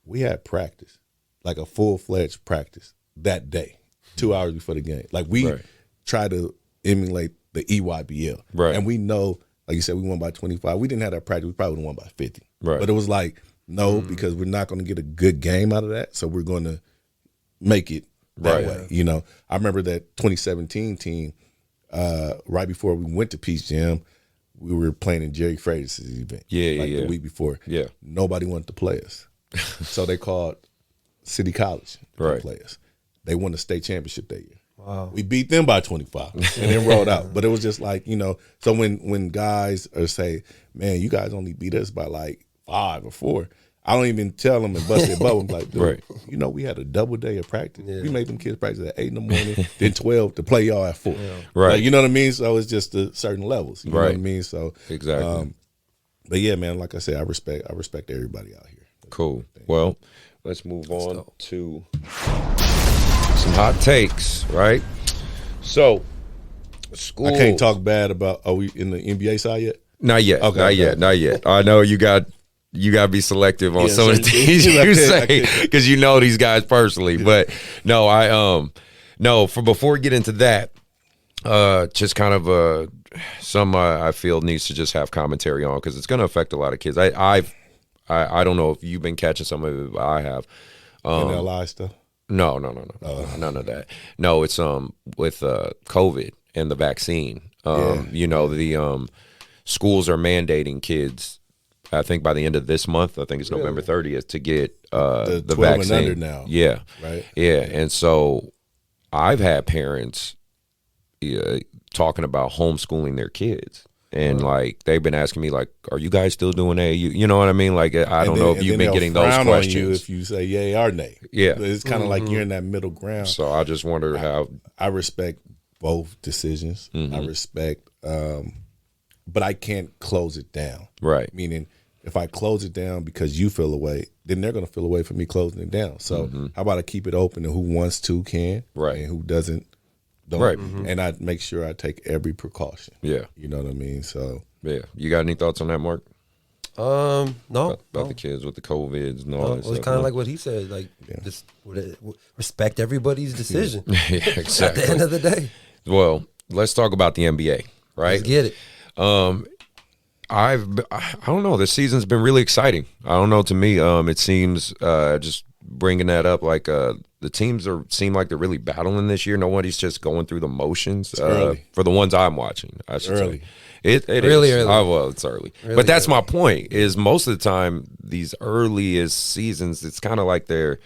we had practice, like a full-fledged practice that day, 2 hours before the game. Like we try to emulate the EYBL. Right. And we know, like you said, we won by 25. We didn't have that practice. We probably would have won by 50. Right. But it was like, no, because we're not going to get a good game out of that. So we're going to make it that way. I remember that 2017 team, right before we went to Peach Jam, we were playing in Jerry Freitas' event. The week before. Yeah. Nobody wanted to play us. So they called City College to play us. They won the state championship that year. Wow. We beat them by 25 and then rolled out. But it was just like, so when guys are say, man, you guys only beat us by like 5 or 4, I don't even tell them and bust their bubble. I'm like, dude, we had a double day of practice. Yeah. We made them kids practice at 8 in the morning, then 12 to play y'all at 4. Yeah. Right. Like, you know what I mean? So it's just certain levels. You know what I mean? So exactly. But yeah, man, like I said, I respect everybody out here. Cool. Well, let's move on to some hot takes, right? So, school. I can't talk bad about. Are we in the NBA side yet? Not yet. Okay, Not yet. I know you got to be selective on some of the things you say because these guys personally. Yeah. But no, before we get into that, just kind of some I feel needs to just have commentary on because it's going to affect a lot of kids. I don't know if you've been catching some of it, but I have. NLI stuff? No. None of that. No, it's with COVID and the vaccine. The schools are mandating kids, I think by the end of this month, I think it's November 30th, to get the 12 vaccine. And under now. Yeah. Right. Yeah. And so I've had parents talking about homeschooling their kids. And like they've been asking me, like, "Are you guys still doing AAU?" You know what I mean? Like, I don't know if you've been getting those questions. On you if you say yay or nay, it's kind of like you're in that middle ground. So I just wonder how. I respect both decisions. I respect, but I can't close it down. Right. Meaning, if I close it down because you feel away, then they're going to feel away for me closing it down. So how about I keep it open and who wants to can, and who doesn't. Don't. Right. And I make sure I take every precaution. Yeah. You know what I mean? So yeah. You got any thoughts on that, Mark? No. About the kids with the COVIDs and all that stuff. It's kind of like what he said, like just respect everybody's decision. Yeah, exactly. At the end of the day. Well, let's talk about the NBA, right? Let's get it. I don't know. This season's been really exciting. I don't know. To me, it seems just bringing that up, like the teams seem like they're really battling this year. Nobody's just going through the motions. For the ones I'm watching, I should say. It really is. early. Well, it's early. Really but that's early. my point, is most of the time, these earliest seasons, it's kind of like they're,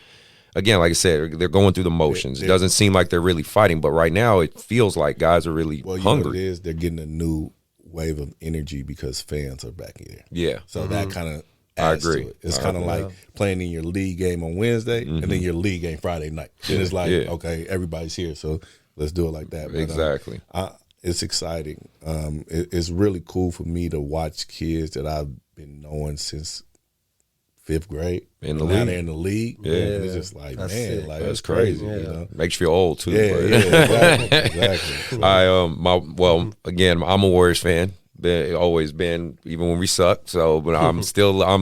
again, like I said, they're going through the motions. It doesn't seem like they're really fighting. But right now, it feels like guys are really hungry. Know what it is? They're getting a new wave of energy because fans are back in there. Yeah. So that kind of I agree. to it. It's kind of like playing in your league game on Wednesday and then your league game Friday night. Then it's like, okay, everybody's here, so let's do it like that. But, exactly. It's exciting. It's really cool for me to watch kids that I've been knowing since 5th grade. In the now league. they're in the league. Yeah. And it's just like, That's man, sick. like that's crazy. You know? Makes you feel old too. Exactly. Well, again, I'm a Warriors fan. Always been, even when we suck. So, but I'm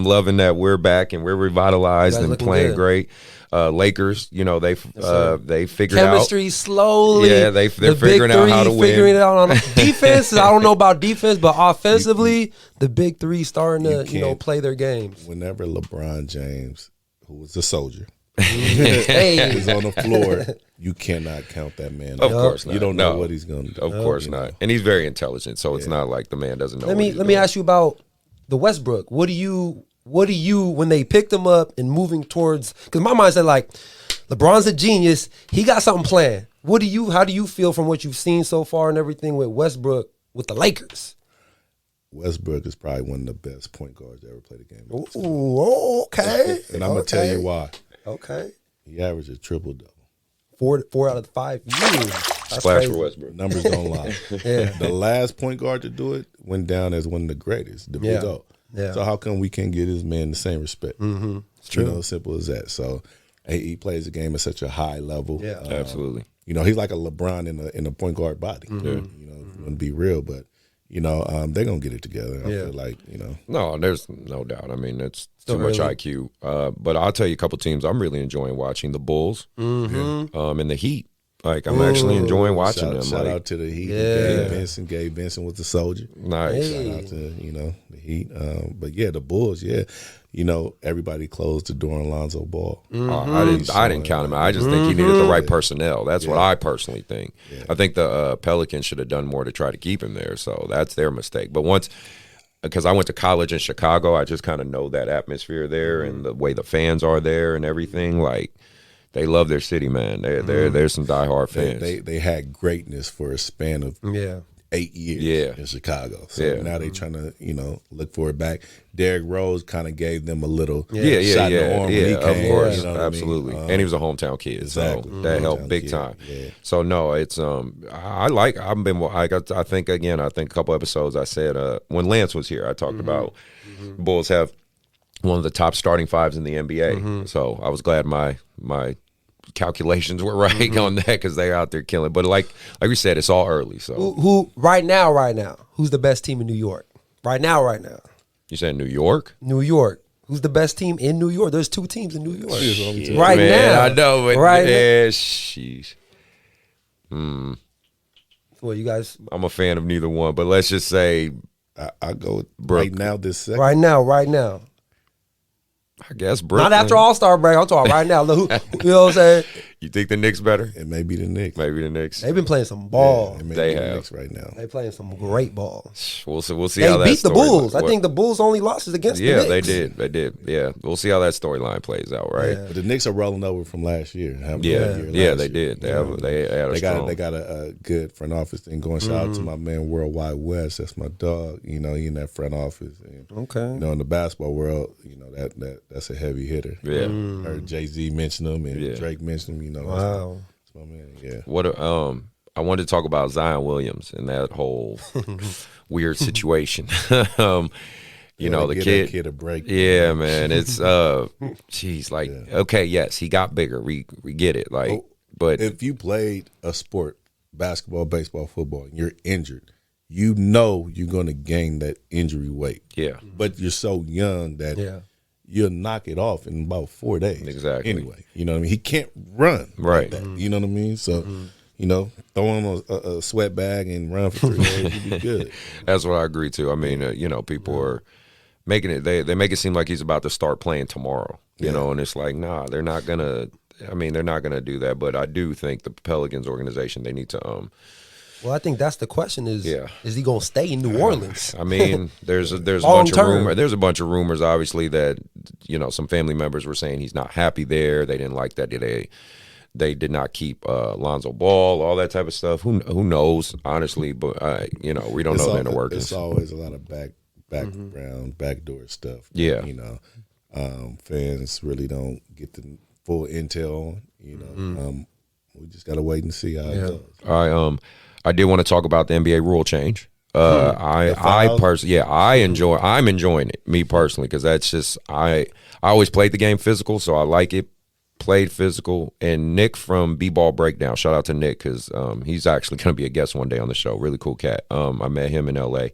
loving that we're back and we're revitalized and playing great. Lakers, they figured out chemistry slowly. Yeah, they're figuring out how to win. Figuring it out on defense. I don't know about defense, but offensively, the big three starting to play their games. Whenever LeBron James, who was a soldier, is on the floor, you cannot count that man. Of course not. You don't know what he's going to do. Of course not. And he's very intelligent, so it's not like the man doesn't know. Let me ask you about the Westbrook. What do you when they picked him up and moving towards? Because my mind said like, LeBron's a genius. He got something planned. How do you feel from what you've seen so far and everything with Westbrook with the Lakers? Westbrook is probably one of the best point guards that ever played the game. Ooh, okay. And I'm gonna tell you why. Okay. He averaged a triple double. 4 out of the 5 years. Splash crazy. for Westbrook. Numbers don't lie. Yeah. The last point guard to do it went down as one of the greatest, the Big O. Yeah. So how come we can't give this man the same respect? Mm-hmm. It's true. You know, simple as that. So he plays the game at such a high level. Yeah. Absolutely. You know, he's like a LeBron in a point guard body. Mm-hmm. You know, if you want to be real, but you know, they're gonna get it together. I Yeah. feel like, you know. No, there's no doubt. I mean, it's Still too much early. IQ. But I'll tell you a couple teams I'm really enjoying watching: the Bulls and the Heat. Like I'm actually enjoying watching them. Shout Like, out to the Heat. Yeah. Gabe Benson was the Soldier. nice. Hey. Shout out to, you know, the Heat. But yeah, the Bulls, yeah. You know, everybody closed the door on Lonzo Ball. I didn't count him out. I just think he needed the right personnel. That's what I personally think. I think the Pelicans should have done more to try to keep him there. So that's their mistake. But because I went to college in Chicago, I just kind of know that atmosphere there and the way the fans are there and everything. Like they love their city, man. They're some diehard fans. They had greatness for a span of Yeah. 8 years Yeah. in Chicago. So now they trying to, you know, look for it back. Derrick Rose kind of gave them a little shot in the arm when he of came. course, you know what I mean? absolutely. And he was a hometown kid, exactly. so that helped Hometown big kid, time. yeah. So no, it's I think a couple episodes I said when Lance was here, I talked about Bulls have one of the top starting fives in the NBA. So I was glad my calculations were right on that because they're out there killing. But like we said, it's all early. So Who right now? Who's the best team in New York? Right now. you said New York? New York. Who's the best team in New York? There's 2 teams in New York. Yeah, Right man, now. I know, but Right now. sheesh. Well, you guys. I'm a fan of neither one, but let's just say I go with Brook. right now this second. Right now. I guess Brooklyn. Not after All-Star break. I'm talking right now. Look, you know what I'm saying? You think the Knicks better? It may be the Knicks. Maybe the Knicks. They've been playing some ball. It may They be the have. Knicks right now. They playing some great ball. We'll see They how that beat the story- Bulls. I what- think the Bulls only losses against the Yeah, Knicks. they did. Yeah, we'll see how that storyline plays out, right? Yeah. But the Knicks are rolling over from last year. Having a Yeah, good year last they year. did. They had a They strong. got a good front office thing going. Shout out to my man Worldwide West. That's my dog. You know, he in that front office. And, Okay. you know, in the basketball world, you know that's a heavy hitter. Yeah. Heard Jay-Z mention him and Yeah. Drake mention him. You know, Wow. that's my man. Yeah. What I wanted to talk about Zion Williams and that whole weird situation. You know, the Give kid. that kid a break. Yeah, man. It's geez, like okay, yes, he got bigger. We get it. Like, but If you played a sport, basketball, baseball, football, and you're injured, you know you're going to gain that injury weight. yeah, But you're so young that Yeah. you'll knock it off in about 4 days. Exactly. Anyway, you know what I mean? He can't run. Right. Like that, you know what I mean? So, you know, throw him a sweat bag and run for 3 days, you'll be good. that's what I agree to. I mean, you know, people are making it. They make it seem like he's about to start playing tomorrow. You know, and it's like, nah, they're not gonna. I mean, they're not gonna do that. But I do think the Pelicans organization they need to. Well, I think that's the question is he going to stay in New Orleans? I mean, there's a bunch of Long-term. rumors. There's a bunch of rumors, obviously, that you know some family members were saying he's not happy there. They didn't like that. They did not keep Lonzo Ball, all that type of stuff. Who knows, honestly? But you know, we don't know the inner workings. It's always a lot of background, backdoor stuff. Yeah. You know, fans really don't get the full intel on. You know, we just got to wait and see how it goes. I did want to talk about the NBA rule change. I'm enjoying it, me personally, because that's just I always played the game physical, so I like it. Played physical, and Nick from B-Ball Breakdown. Shout out to Nick because he's actually going to be a guest one day on the show. Really cool cat. I met him in LA.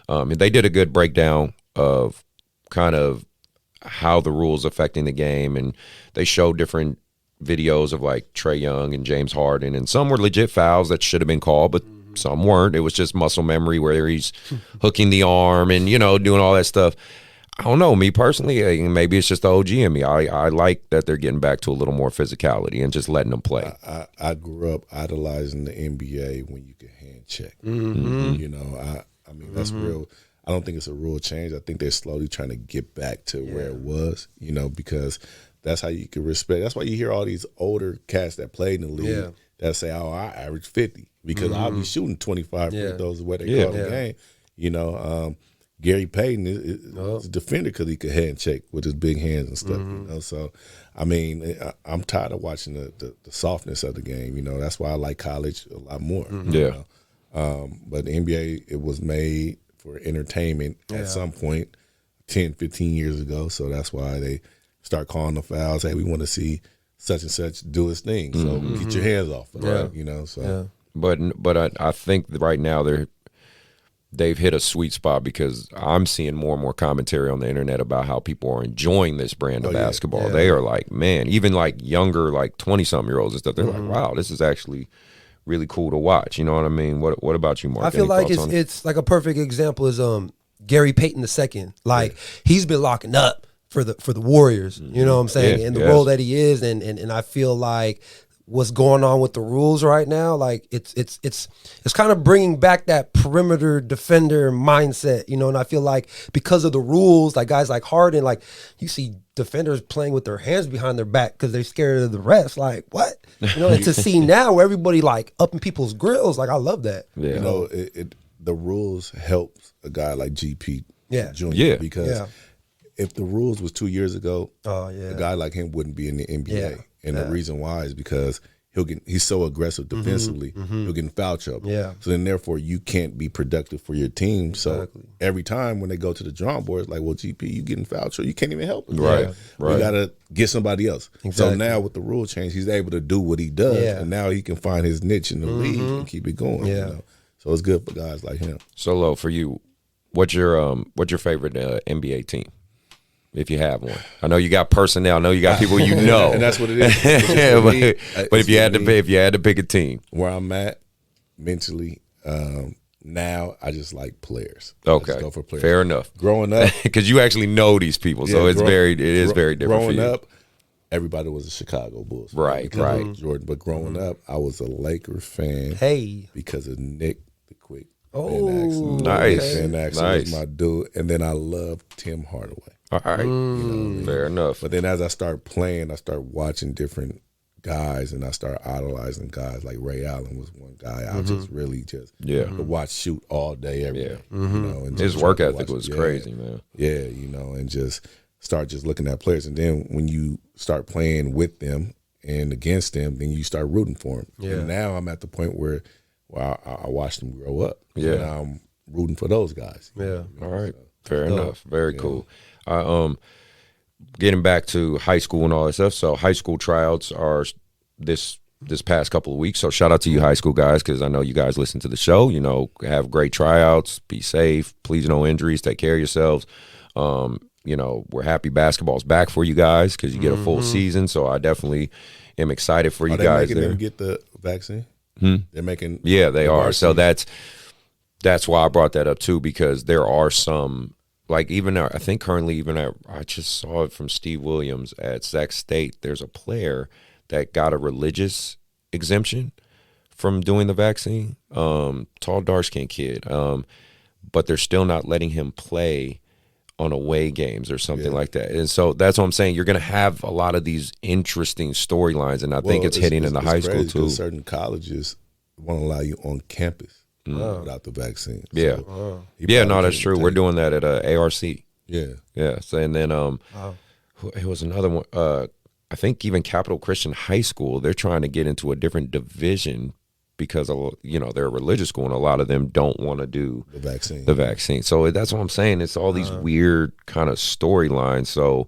And they did a good breakdown of kind of how the rules affecting the game, and they showed different videos of like Trae Young and James Harden, and some were legit fouls that should have been called, but some weren't. It was just muscle memory where he's hooking the arm and, you know, doing all that stuff. I don't know. Me personally, maybe it's just the OG in me. I like that they're getting back to a little more physicality and just letting them play. I grew up idolizing the NBA when you could hand check. You know, I mean, that's real. I don't think it's a rule change. I think they're slowly trying to get back to where it was, you know, because that's how you can respect. That's why you hear all these older cats that played in the league that say, oh, I average 50 because I'll be shooting 25 free throws the way they call the game. You know, Gary Payton is a defender because he could hand check with his big hands and stuff. You know, so I mean, I'm tired of watching the softness of the game. You know, that's why I like college a lot more. You know? But the NBA, it was made for entertainment at some point 10, 15 years ago. So that's why they start calling the fouls. Hey, we want to see such and such do his thing. So get your hands off of it, you know. So, but I think right now they've hit a sweet spot because I'm seeing more and more commentary on the internet about how people are enjoying this brand of basketball. They are like, man, even like younger, like 20-something-year-olds and stuff. They're like, wow, this is actually really cool to watch. You know what I mean? What about you, Mark? I feel like it's like a perfect example is Gary Payton II. Like he's been locking up for the Warriors. You know what I'm saying? And the role that he is, and I feel like what's going on with the rules right now, like it's kind of bringing back that perimeter defender mindset, you know. And I feel like because of the rules, like guys like Harden, like you see defenders playing with their hands behind their back because they're scared of the refs. Like what, you know? And to see now where everybody like up in people's grills, like I love that. You know, the rules helps a guy like GP Jr. Because if the rules was 2 years ago, a guy like him wouldn't be in the NBA. And the reason why is because he's so aggressive defensively, he'll get in foul trouble. So then therefore you can't be productive for your team. So every time when they go to the drawing board, it's like, well, GP, you get in foul trouble, you can't even help him. Right. You gotta get somebody else. So now with the rule change, he's able to do what he does, and now he can find his niche in the league and keep it going. You know? So it's good for guys like him. Solo, for you, what's your favorite NBA team? If you have one, I know you got personnel. I know you got people you know, and that's what it is. But if you had to pick a team, where I'm at mentally, now I just like players. Okay, go for players. Fair enough. Growing up, because you actually know these people, so it is very different. Growing for you. up, everybody was a Chicago Bulls fan. Right. Jordan, but growing up, I was a Lakers fan. Because of Nick the Quick. Nice. Van Axel was my dude, and then I loved Tim Hardaway. All right, fair enough. But then as I start playing, I start watching different guys, and I start idolizing guys. Like Ray Allen was one guy I just really could watch shoot all day, every day. You know, and his work ethic was crazy, man. Yeah, you know, and just start looking at players, and then when you start playing with them and against them, then you start rooting for them. And now I'm at the point where I watch them grow up. And I'm rooting for those guys. All right, fair enough. Very cool. Getting back to high school and all that stuff. So high school tryouts are this past couple of weeks. So shout out to you high school guys, because I know you guys listen to the show. You know, have great tryouts. Be safe. Please, no injuries. Take care of yourselves. You know, we're happy basketball's back for you guys because you get a full season. So I definitely am excited for you guys. Making them get the vaccine? They're making. Yeah, they are. So that's why I brought that up too, because there are some. Like even I think currently I just saw it from Steve Williams at Sac State. There's a player that got a religious exemption from doing the vaccine. Tall, dark-skinned kid. But they're still not letting him play on away games or something like that. And so that's what I'm saying. You're going to have a lot of these interesting storylines, and I think it's hitting in the high school too. Certain colleges won't allow you on campus. Without the vaccine. So that's true. We're doing that at ARC. So, and then it was another one. I think even Capital Christian High School, they're trying to get into a different division because they're a religious school, and a lot of them don't want to do the vaccine. So that's what I'm saying. It's all these weird kind of storylines. So,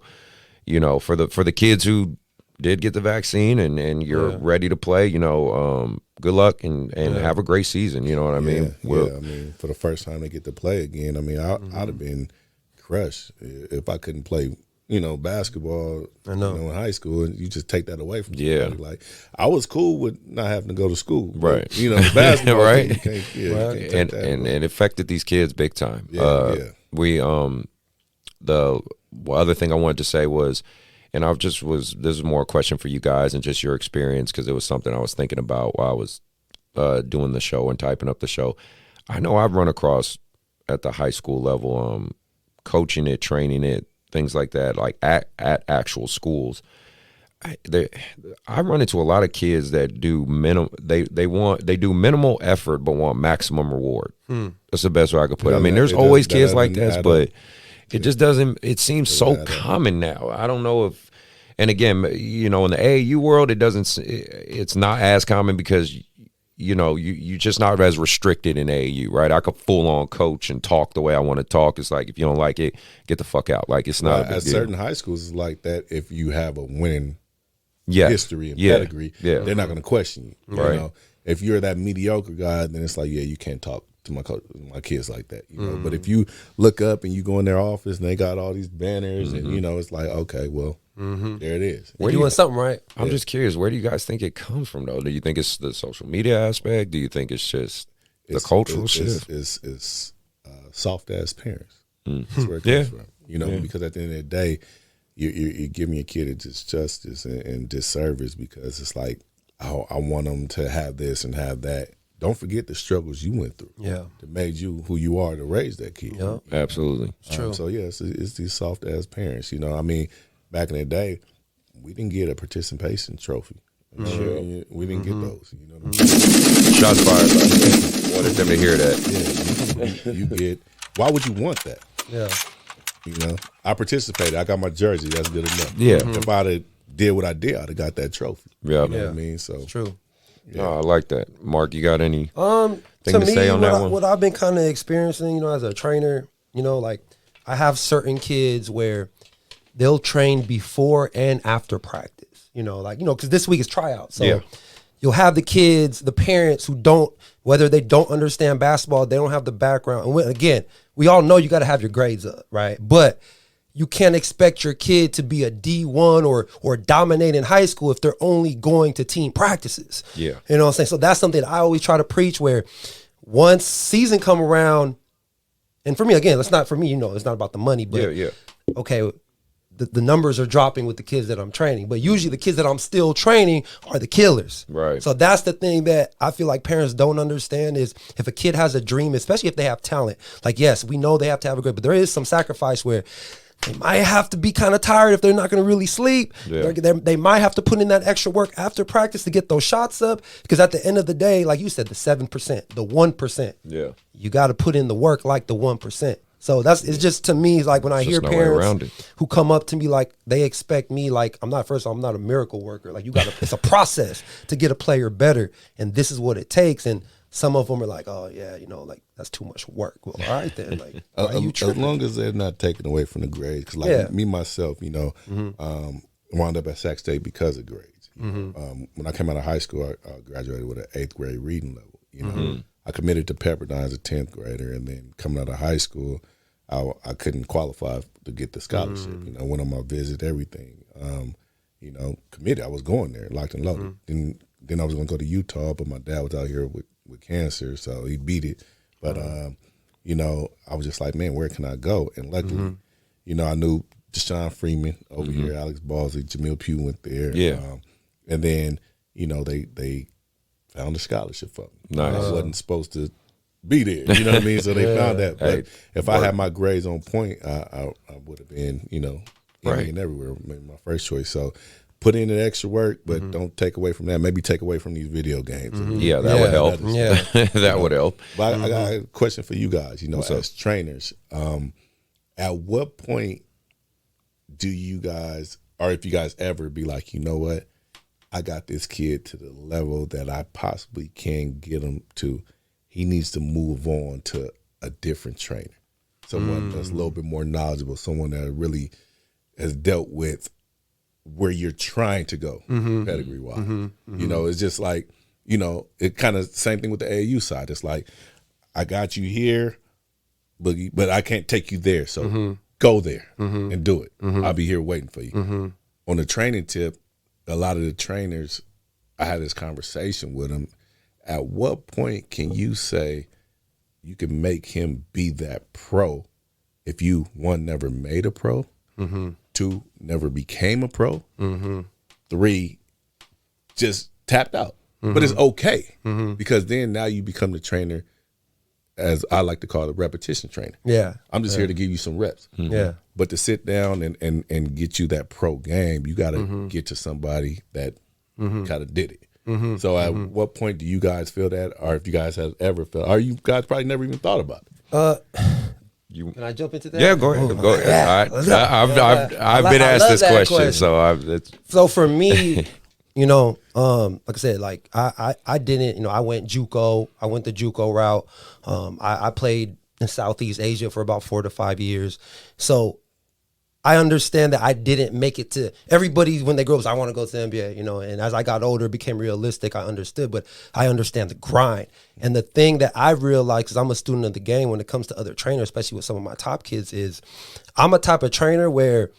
you know, for the kids who did get the vaccine and you're ready to play, you know, good luck and have a great season. You know what I mean? I mean, for the first time they get to play again, I mean, I'd have been crushed if I couldn't play, you know, basketball, in high school, and you just take that away from somebody. Like, I was cool with not having to go to school. Right. But, you know, basketball, right. You can't take that and it affected these kids big time. We, the other thing I wanted to say was, and this is more a question for you guys and just your experience, because it was something I was thinking about while I was doing the show and typing up the show. I know I've run across at the high school level, coaching it, training it, things like that, like at actual schools. I run into a lot of kids that do they do minimal effort but want maximum reward. That's the best way I could put it. I mean, there's always kids like this, but it just doesn't. It seems so common now. I don't know if, and again, you know, in the AAU world, it doesn't. It's not as common because you know you just not as restricted in AAU, right? I could full on coach and talk the way I want to talk. It's like if you don't like it, get the fuck out. Like it's not a big at deal. certain high schools. It's like that. If you have a winning history and pedigree, they're not going to question you. Right. You know? If you're that mediocre guy, then it's like, yeah, you can't talk to my kids like that. You know. But if you look up and you go in their office and they got all these banners and you know, it's like, okay, well, there it is. You're doing something right. I'm just curious, where do you guys think it comes from, though? Do you think it's the social media aspect? Do you think it's just the cultural shift? It's soft-ass parents. That's where it comes from. You know, because at the end of the day, you're giving your kid a disjustice and disservice because it's like, I want them to have this and have that. Don't forget the struggles you went through. Yeah, that made you who you are to raise that kid. Yeah, absolutely. It's true. So yeah, it's these soft ass parents. You know, I mean, back in the day, we didn't get a participation trophy. Sure, we didn't get those. You know what I mean? Shots fired. I wanted them to hear that. Yeah, you get. Why would you want that? Yeah. You know, I participated. I got my jersey. That's good enough. Yeah. If I'd have did what I did, I'd have got that trophy. Yeah. You know what I mean? So it's true. Yeah. Oh, I like that. Mark, you got any to say on that one? What I've been kind of experiencing, you know, as a trainer, you know, like I have certain kids where they'll train before and after practice, you know, like, you know, because this week is tryouts. So you'll have the kids, the parents who don't, whether they don't understand basketball, they don't have the background. And again, we all know you got to have your grades up, right? But you can't expect your kid to be a D1 or dominate in high school if they're only going to team practices. Yeah. You know what I'm saying? So that's something I always try to preach, where once season come around, and for me, again, it's not for me, you know, it's not about the money, but okay, the numbers are dropping with the kids that I'm training, but usually the kids that I'm still training are the killers. Right. So that's the thing that I feel like parents don't understand is if a kid has a dream, especially if they have talent, like, yes, we know they have to have a grade, but there is some sacrifice where they might have to be kind of tired if they're not going to really sleep. Yeah. They might have to put in that extra work after practice to get those shots up. Because at the end of the day, like you said, the 7%, the 1%, you got to put in the work like the 1%. So it's just, to me, like when I hear parents who come up to me like they expect me, like I'm not a miracle worker. Like it's a process to get a player better, and this is what it takes. And some of them are like, oh yeah, you know, like that's too much work. Well, all right then, like as long as they're not taking away from the grades, because like me myself, you know, wound up at Sac State because of grades. When I came out of high school, I graduated with an 8th grade reading level. You know, I committed to Pepperdine as a 10th grader, and then coming out of high school, I couldn't qualify to get the scholarship. You know, went on my visit, everything. You know, committed. I was going there, locked and loaded. Then I was going to go to Utah, but my dad was out here with cancer, so he beat it. But you know, I was just like, man, where can I go? And luckily, you know, I knew Deshaun Freeman over here, Alex Ballsy, Jamil Pugh went there. Yeah. And then, you know, they found a scholarship for me. Nice. I wasn't supposed to be there, you know what I mean? So they found that. But if I had my grades on point, I would have been, you know, and everywhere, maybe my first choice. So put in the extra work, but don't take away from that. Maybe take away from these video games. Yeah, that would help. That would help. But I got a question for you guys, you know, as trainers. At what point do you guys, or if you guys ever be like, you know what, I got this kid to the level that I possibly can get him to. He needs to move on to a different trainer, someone that's a little bit more knowledgeable, someone that really has dealt with where you're trying to go pedigree-wise. You know, it's just like, you know, it kind of same thing with the AAU side. It's like, I got you here, but I can't take you there, so go there and do it. I'll be here waiting for you. On the training tip, a lot of the trainers, I had this conversation with them. At what point can you say you can make him be that pro if you, 1, never made a pro, 2, never became a pro, 3, just tapped out? But it's okay because then now you become the trainer, as I like to call it, repetition trainer. Yeah. I'm just here to give you some reps. But to sit down and get you that pro game, you got to get to somebody that kind of did it. So at what point do you guys feel that, or if you guys have ever felt, or you guys probably never even thought about it? Can I jump into that? Yeah, go ahead. Go ahead. I've been asked this question, so for me, you know, like I said, like I didn't, you know, I went JUCO. I went the JUCO route. I played in Southeast Asia for about 4 to 5 years. So I understand that I didn't make it to everybody when they grow up. I want to go to the NBA, you know, and as I got older, it became realistic. I understood, but I understand the grind. And the thing that I realized, because I'm a student of the game when it comes to other trainers, especially with some of my top kids, is I'm a type of trainer where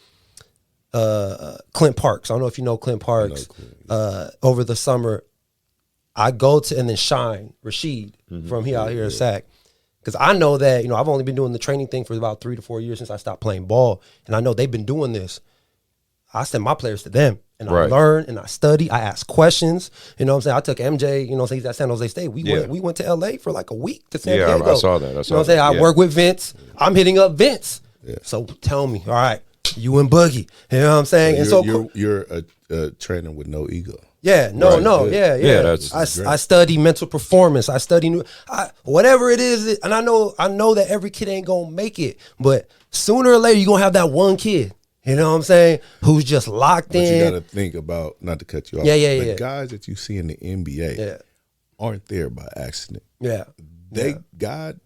Clint Parks, I don't know if you know Clint Parks, over the summer, I go to, and then Shine, Rashid, from here out here in SAC. Because I know that, you know, I've only been doing the training thing for about 3 to 4 years since I stopped playing ball. And I know they've been doing this. I send my players to them. And I learn and I study. I ask questions. You know what I'm saying? I took MJ, you know, he's at San Jose State. We went to LA for like a week to San Diego. I saw that. You know what I'm saying? I work with Vince. I'm hitting up Vince. So tell me, all right, you and Boogie. You know what I'm saying? So you're a trainer with no ego. Yeah, I study mental performance. I study whatever it is, and I know that every kid ain't gonna make it, but sooner or later you're gonna have that one kid. You know what I'm saying? Who's just locked in. But you gotta think about, not to cut you off. The guys that you see in the NBA aren't there by accident. God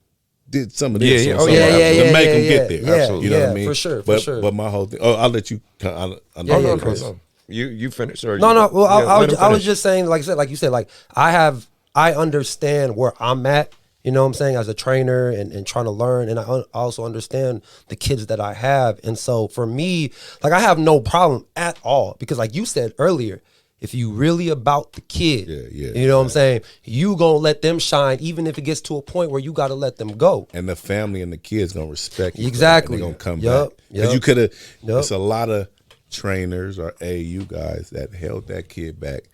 did some of this to make them get there. Absolutely. You know what I mean? For sure. But my whole thing. I'll let you. No. You finished. Or no. Well, I was just saying, like I said, like you said, like I understand where I'm at. You know what I'm saying, as a trainer and trying to learn, and I also understand the kids that I have, and so for me, like I have no problem at all, because like you said earlier, if you really about the kid, you know what I'm saying, you gonna let them shine, even if it gets to a point where you got to let them go. And the family and the kids gonna respect you. Exactly. They're gonna come back. Because you could have. It's a lot of trainers or AAU guys that held that kid back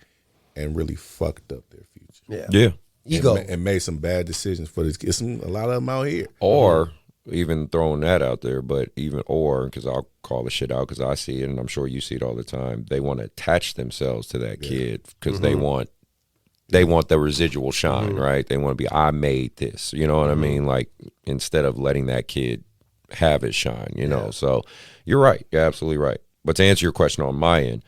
and really fucked up their future. Yeah. Ego. And made some bad decisions for this. It's a lot of them out here. Or even throwing that out there, but because I'll call the shit out because I see it, and I'm sure you see it all the time. They want to attach themselves to that kid because they want the residual shine, right? They want to be, I made this, you know what I mean? Like, instead of letting that kid have his shine, you know? So you're right. You're absolutely right. But to answer your question on my end,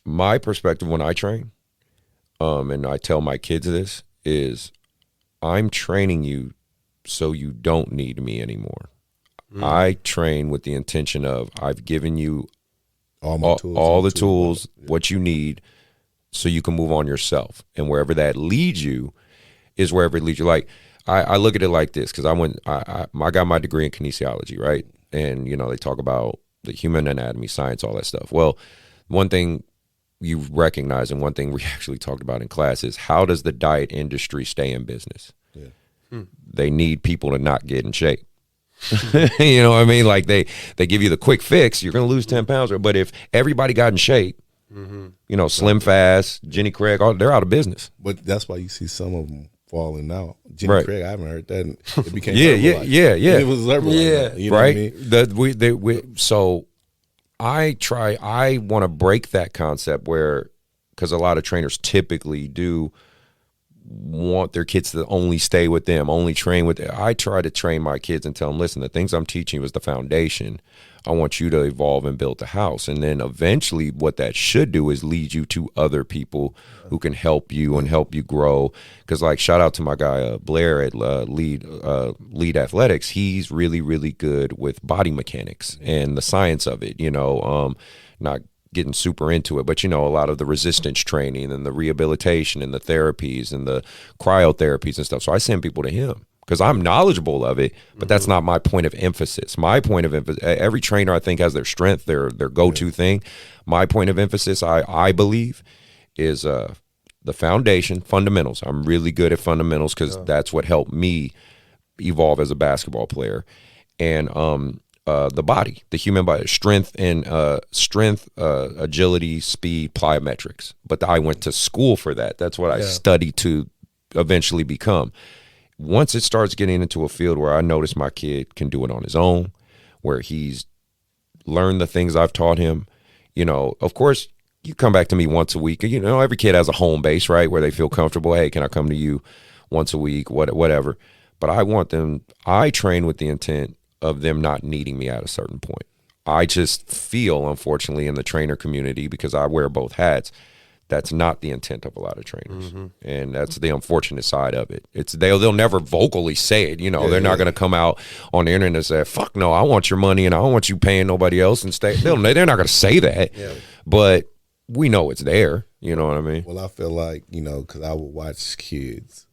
my perspective when I train, and I tell my kids this, is I'm training you so you don't need me anymore. I train with the intention of, I've given you all the tools, what you need, so you can move on yourself. And wherever that leads you is wherever it leads you. Like, I look at it like this, because I got my degree in kinesiology, right? And, you know, they talk about the human anatomy, science, all that stuff. Well, one thing you recognize, and one thing we actually talked about in class, is how does the diet industry stay in business? They need people to not get in shape. You know what I mean? Like, they give you the quick fix, you're going to lose 10 pounds. But if everybody got in shape, you know, Slim Fast, Jenny Craig, they're out of business. But that's why you see some of them falling out. Jenny Craig, I haven't heard that. And it became yeah. It was Herbalife. You know right. What I mean? So I want to break that concept where, because a lot of trainers typically do want their kids to only stay with them, only train with them. I try to train my kids and tell them, listen, the things I'm teaching you is the foundation. I want you to evolve and build the house. And then eventually what that should do is lead you to other people who can help you and help you grow. Because, like, shout out to my guy Blair at Lead Athletics. He's really, really good with body mechanics and the science of it, you know, not getting super into it, but, you know, a lot of the resistance training and the rehabilitation and the therapies and the cryotherapies and stuff. So I send people to him because I'm knowledgeable of it, but that's not my point of emphasis. My point of emphasis, every trainer I think has their strength, their go-to thing. My point of emphasis, I believe, is the foundation, fundamentals. I'm really good at fundamentals because that's what helped me evolve as a basketball player. And the body, the human body, strength, agility, speed, plyometrics. But I went to school for that. That's what I studied to eventually become. once it starts getting into a field where I notice my kid can do it on his own, where he's learned the things I've taught him, you know, of course, you come back to me once a week. You know, every kid has a home base, right, where they feel comfortable. Hey, can I come to you once a week, whatever. But I train with the intent of them not needing me at a certain point. I just feel, unfortunately, in the trainer community, because I wear both hats, that's not the intent of a lot of trainers. And that's the unfortunate side of it. They'll never vocally say it. You know, they're not going to come out on the internet and say, fuck no, I want your money and I don't want you paying nobody else and stay. They're not going to say that. Yeah. But we know it's there. You know what I mean? Well, I feel like, you know, because I would watch kids,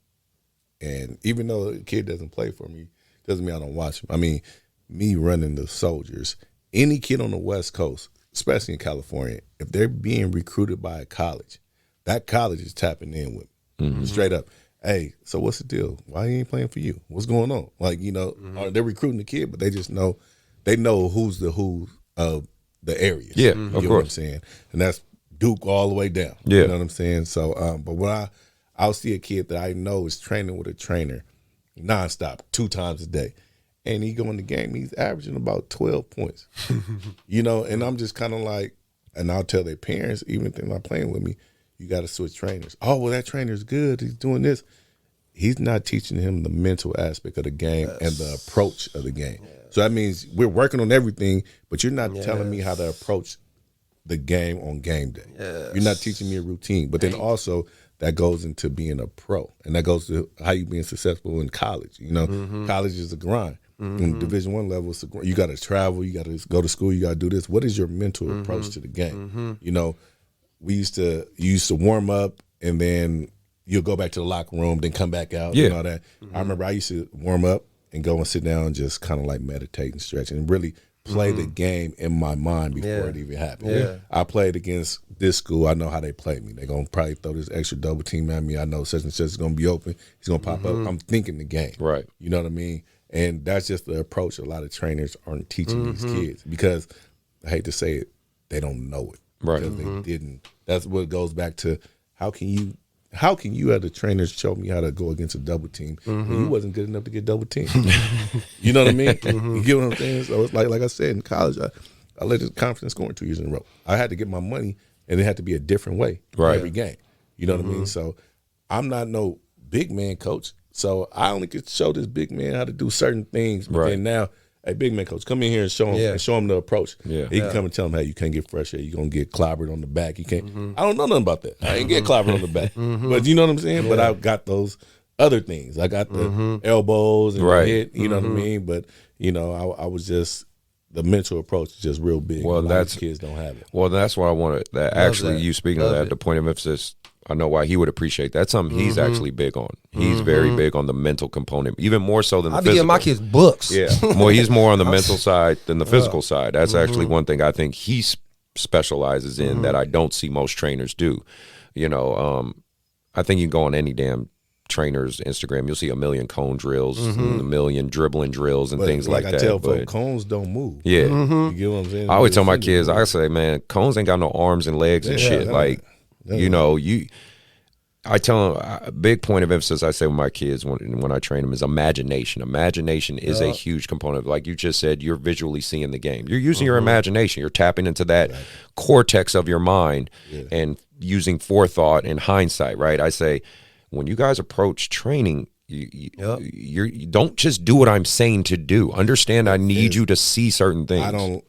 and even though a kid doesn't play for me, doesn't mean I don't watch him. I mean, me running the Soldiers, any kid on the West Coast, especially in California, if they're being recruited by a college, that college is tapping in with me. Straight up. Hey, so what's the deal? Why he ain't playing for you? What's going on? Like, you know, they're recruiting the kid, but they just know, they know who's the who of the areas. Yeah, you of get course. what I'm saying? And that's Duke all the way down. Yeah. You know what I'm saying? So, but when I'll see a kid that I know is training with a trainer nonstop, 2 times a day, and he go in the game, he's averaging about 12 points. You know, and I'm just kind of like, and I'll tell their parents, even if they're not playing with me, you got to switch trainers. Oh, well, that trainer's good. He's doing this. He's not teaching him the mental aspect of the game and the approach of the game. So that means we're working on everything, but you're not telling me how to approach the game on game day. You're not teaching me a routine. But then also that goes into being a pro, and that goes to how you being successful in college. You know, college is a grind. In Division I level, it's a grind. You got to travel. You got to go to school. You got to do this. What is your mental approach to the game? You know, you used to warm up, and then you'll go back to the locker room, then come back out and all that. I remember I used to warm up and go and sit down and just kind of like meditate and stretch and really play the game in my mind before it even happened. I played against this school. I know how they play me. They're going to probably throw this extra double team at me. I know such and such is going to be open. He's going to pop up. I'm thinking the game. Right. You know what I mean? And that's just the approach a lot of trainers aren't teaching these kids, because I hate to say it, they don't know it. Right. Because they didn't. That's what goes back to how can you as a trainer show me how to go against a double team when you wasn't good enough to get double team? You know what I mean? You get what I'm saying? So it's like I said, in college, I led the conference scoring 2 years in a row. I had to get my money, and it had to be a different way every game. You know what I mean? So I'm not no big man coach. So I only could show this big man how to do certain things. But then now, hey, big man coach, come in here and show him the approach. He can come and tell him, hey, you can't get fresh air. You're going to get clobbered on the back. You can't. I don't know nothing about that. I ain't get clobbered on the back. But you know what I'm saying? But I got those other things. I got the elbows and the hit. You know what I mean? But, you know, I was just, the mental approach is just real big. Well, that's kids don't have it. Well, that's what I wanted. Actually, you speaking of that, the point of emphasis, I know why he would appreciate that. That's something he's actually big on. He's very big on the mental component, even more so than the physical. I be getting my kids books. Yeah, well, he's more on the mental side than the physical side. That's actually one thing I think he specializes in that I don't see most trainers do. You know, I think you can go on any damn trainer's Instagram, you'll see a million cone drills, and a million dribbling drills and things like that. I tell folks, cones don't move. Yeah. You get what I'm saying? I always tell my kids, I say, man, cones ain't got no arms and legs and shit. Like, you know, I tell them, a big point of emphasis I say with my kids when I train them is imagination. Imagination is a huge component. Like you just said, you're visually seeing the game. You're using your imagination. You're tapping into that cortex of your mind and using forethought and hindsight, right? I say, when you guys approach training, you don't just do what I'm saying to do. Understand, I need you to see certain things.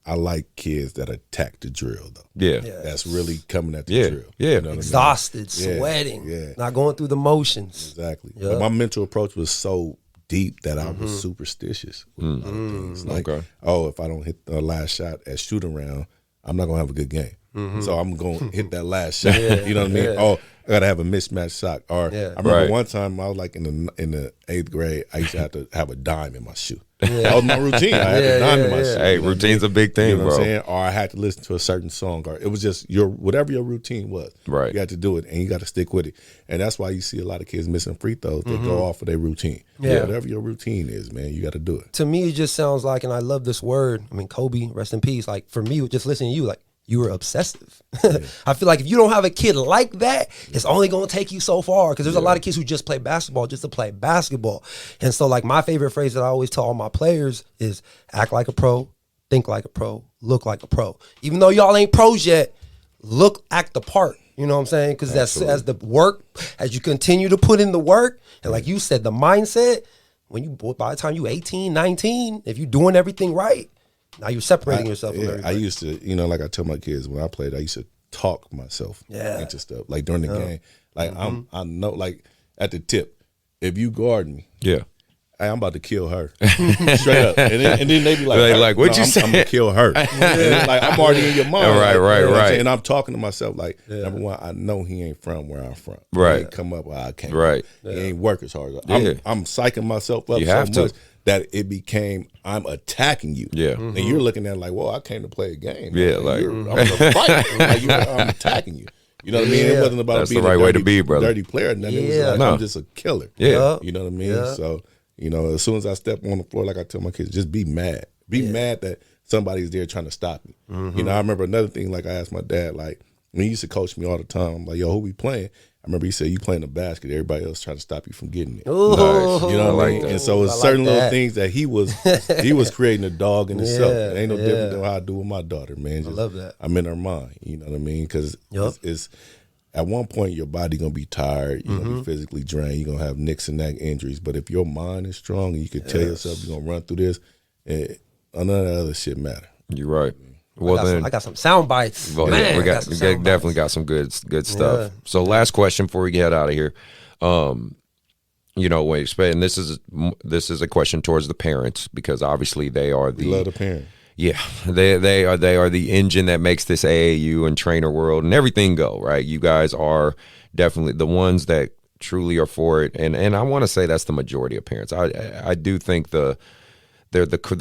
I like kids that attack the drill though. Yeah. That's really coming at the drill. Yeah. You know Exhausted, sweating, not going through the motions. Exactly. But my mental approach was so deep that I was superstitious with a lot of things. Like, if I don't hit the last shot at shoot around, I'm not gonna have a good game. So I'm gonna hit that last shot. You know what I mean? Oh, I gotta have a mismatched shot. Or I remember one time I was like in the 8th grade, I used to have a dime in my shoe. That was my routine. I had a dime in my shoe. Hey, routine's a big thing, you know what bro. I'm saying? Or I had to listen to a certain song, or it was just whatever your routine was. Right. You had to do it, and you got to stick with it. And that's why you see a lot of kids missing free throws. They go off of their routine. Whatever your routine is, man, you got to do it. To me, it just sounds like, and I love this word. I mean, Kobe, rest in peace. Like for me, just listening to you, like you were obsessive. I feel like if you don't have a kid like that, it's only going to take you so far, because there's a lot of kids who just play basketball just to play basketball. And so like my favorite phrase that I always tell all my players is act like a pro, think like a pro, look like a pro. Even though y'all ain't pros yet, act the part. You know what I'm saying? Because as the work, as you continue to put in the work, and like you said, the mindset, by the time you 18, 19, if you're doing everything right, now you're separating yourself from everybody. I used to, like I tell my kids when I played, I used to talk myself into stuff. Like during the game. Like I know, like at the tip, if you guard me, hey, I'm about to kill her. Straight up. And then they be like what you say? I'm gonna kill her. And then, like, I'm already in your mind. Right. And I'm talking to myself like, number one, I know he ain't from where I'm from. Right. He ain't come up where I came right. He ain't work as hard. I'm psyching myself up so much that it became, I'm attacking you. Yeah. And you're looking at it like, well, I came to play a game. Yeah, I'm gonna fight. I'm attacking you. You know what I mean? It wasn't about being the right way to be, brother. Dirty player. It was like, I'm just a killer. Yeah. You know what I mean? So, as soon as I step on the floor, like I tell my kids, just be mad. Be mad that somebody's there trying to stop me. I remember another thing, like I asked my dad, like, when he used to coach me all the time, I'm like, yo, who we playing? I remember he said, you playing the basket, everybody else trying to stop you from getting it. Ooh, You know what I mean? And so it's certain little things that he was creating a dog in himself. It ain't no different than how I do with my daughter, man. I love that. I'm in her mind, you know what I mean? Because it's at one point your body gonna be tired, you're gonna be physically drained, you're gonna have nicks and neck injuries. But if your mind is strong and you can tell yourself you're gonna run through this, none of that other shit matter. You're right. Well, I got some sound bites. Well, Man, we definitely got some good stuff. Yeah. So last question before we get out of here. And this is a question towards the parents, because obviously they are We love the parent. Yeah, they are the engine that makes this AAU and trainer world and everything go, right? You guys are definitely the ones that truly are for it, and I want to say that's the majority of parents. I do think the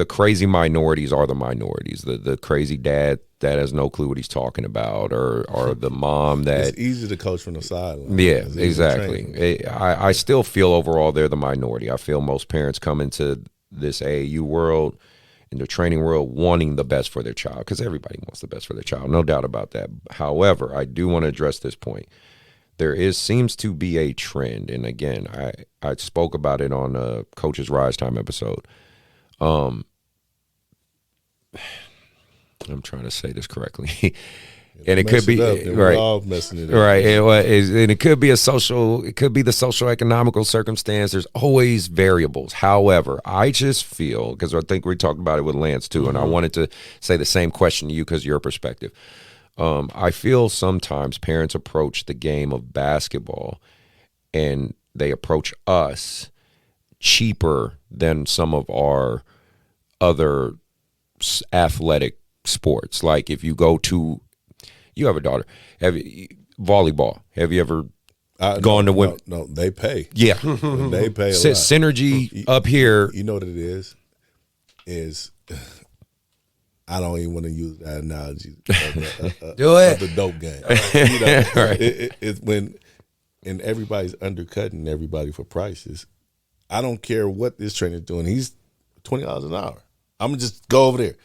crazy minorities are the minorities. The crazy dad that has no clue what he's talking about, or the mom that it's easy to coach from the sideline. Yeah, exactly. I still feel overall they're the minority. I feel most parents come into this AAU world, in the training world, wanting the best for their child, because everybody wants the best for their child, no doubt about that. However, I do want to address this point. There seems to be a trend, and again, I spoke about it on a Coach's Rise Time episode. I'm trying to say this correctly. And it could be right. We're all messing it up. Right. And it could be the social economical circumstance. There's always variables. However, I just feel, because I think we talked about it with Lance too, and I wanted to say the same question to you because your perspective. I feel sometimes parents approach the game of basketball and they approach us cheaper than some of our other athletic sports. Like if you go to, you have a daughter, volleyball. Have you ever gone to women? No, they pay. Yeah. They pay a lot. Synergy up here. You know what it is I don't even want to use that analogy of the dope game. Right. It's when, and everybody's undercutting everybody for prices. I don't care what this trainer's doing. He's $20 an hour. I'm going to just go over there.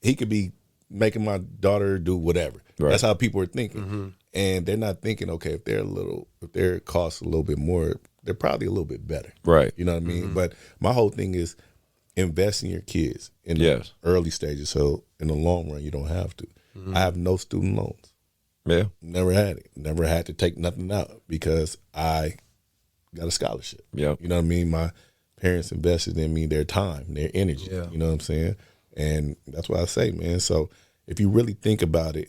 He could be making my daughter do whatever. Right. That's how people are thinking. And they're not thinking, okay, if their costs a little bit more, they're probably a little bit better. Right. You know what I mean? But my whole thing is invest in your kids in the early stages. So in the long run, you don't have to. I have no student loans. Yeah. Never had it. Never had to take nothing out because I got a scholarship. Yeah. You know what I mean? My parents invested in me their time, their energy. Yeah. You know what I'm saying? And that's what I say, man. So if you really think about it,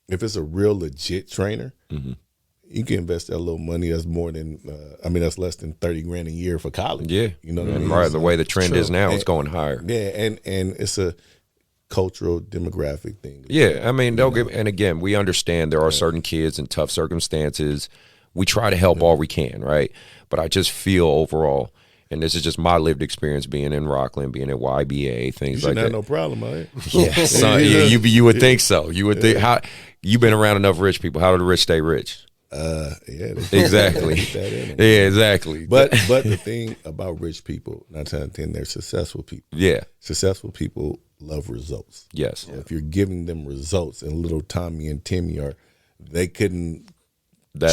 if it's a real legit trainer, you can invest that little money. That's more than, that's less than $30,000 a year for college. Yeah. You know what I mean? Right. The way the trend is now, it's going higher. Yeah. And it's a cultural demographic thing. Yeah. I mean, and again, we understand there are certain kids in tough circumstances. We try to help all we can, right? But I just feel overall, and this is just my lived experience being in Rockland, being at YBA, things like that. You have no problem, right? Yeah, son, you would think so. You would think, how you've been around enough rich people. How do the rich stay rich? Exactly. Yeah, exactly. But the thing about rich people, 9 times out of 10, they're successful people. Yeah. Successful people love results. Yes. So if you're giving them results, and little Tommy and Timmy they couldn't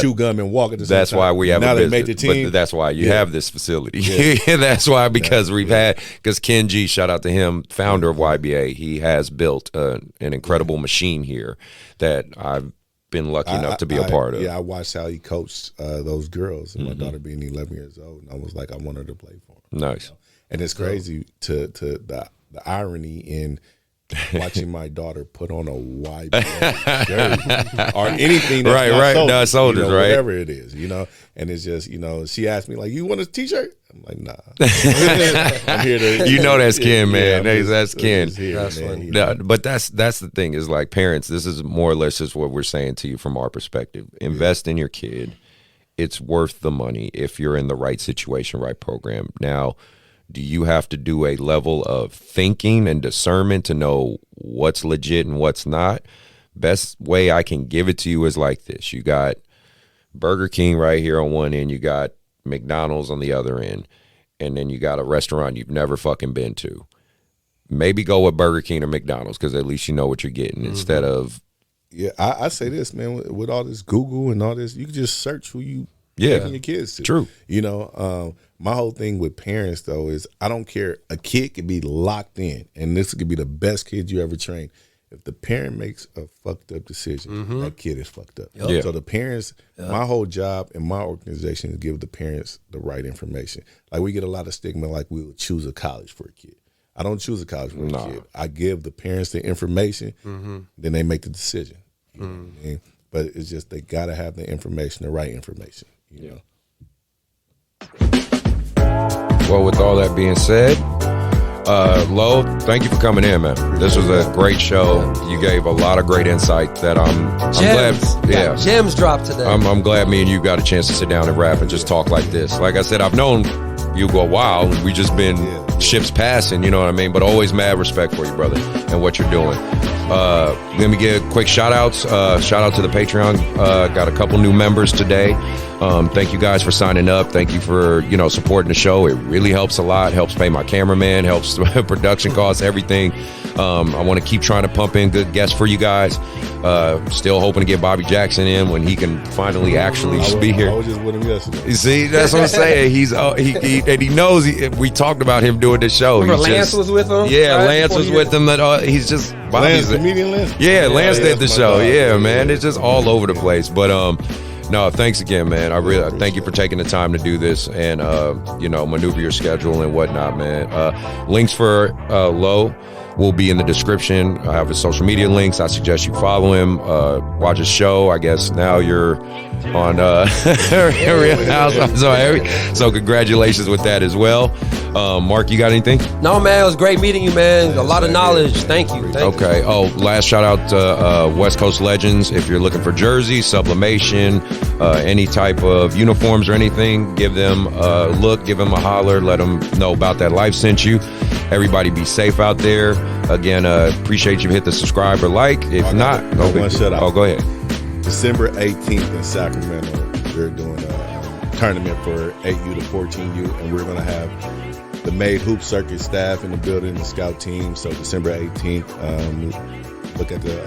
chew gum and walk at the same time. That's why we have now a they business. made the team. But that's why you have this facility. Yeah. That's why, because because Ken G, shout out to him, founder of YBA, he has built an incredible machine here that I've been lucky enough to be a part of. Yeah, I watched how he coached those girls, and my daughter being 11 years old, and I was like, I want her to play for him. Nice. And it's crazy to the irony in watching my daughter put on a YBA jersey or anything that's not Soldiers, right? Whatever it is, and it's just, she asked me, like, you want a t-shirt? I'm like, nah. I'm here to, that's Ken, man. That's Ken. That's funny. But that's the thing is, like, parents, this is more or less just what we're saying to you from our perspective. Invest in your kid. It's worth the money if you're in the right situation, right program. Now, do you have to do a level of thinking and discernment to know what's legit and what's not? Best way I can give it to you is like this. You got Burger King right here on one end. You got McDonald's on the other end. And then you got a restaurant you've never fucking been to. Maybe go with Burger King or McDonald's because at least you know what you're getting instead of. Yeah, I say this, man, with all this Google and all this, you can just search who you taking your kids to. True. My whole thing with parents, though, is I don't care. A kid could be locked in, and this could be the best kid you ever trained. If the parent makes a fucked up decision, that kid is fucked up. Yep. Yeah. So the parents, my whole job in my organization is give the parents the right information. Like, we get a lot of stigma, like we would choose a college for a kid. I don't choose a college for a kid. I give the parents the information, then they make the decision. You know what I mean? But it's just they got to have the information, the right information. You know. Well, with all that being said, Lo, thank you for coming in, man. This was a great show. You gave a lot of great insight that I'm glad. Yeah, gems dropped today. I'm glad me and you got a chance to sit down and rap and just talk like this. Like I said, I've known you go a while. We just been ships passing, you know what I mean? But always mad respect for you, brother, and what you're doing. Let me give quick shout outs. Shout out to the Patreon. Got a couple new members today. Thank you guys for signing up. Thank you for, supporting the show. It really helps a lot. Helps pay my cameraman, helps production costs, everything. I want to keep trying to pump in good guests for you guys. Still hoping to get Bobby Jackson in when he can finally actually be here. I was just with him yesterday. You see, that's what I'm saying. He knows. We talked about him doing this show. Remember Lance was with him? Yeah, right? Lance was with him. He's just Lance, comedian Lance. Yeah, Lance did the show. Yeah, man, it's just all over the place. But no, thanks again, man. I really thank you for taking the time to do this and maneuver your schedule and whatnot, man. Links for Lo will be in the description. I have his social media links. I suggest you follow him, watch his show. I guess now you're on Real Housewives. So congratulations with that as well. Mark, you got anything? No, man, it was great meeting you, man. A lot of knowledge. Thank you. Okay. Oh, last shout out to West Coast Legends. If you're looking for jerseys, sublimation, any type of uniforms or anything, give them a look, give them a holler, let them know About That Life sent you. Everybody be safe out there. Again, appreciate you hit the subscribe or like. If not, one shout out. Oh, go ahead. December 18th in Sacramento, we're doing a tournament for 8U to 14U, and we're going to have the Made Hoop Circuit staff in the building, the scout team. So December 18th, look at the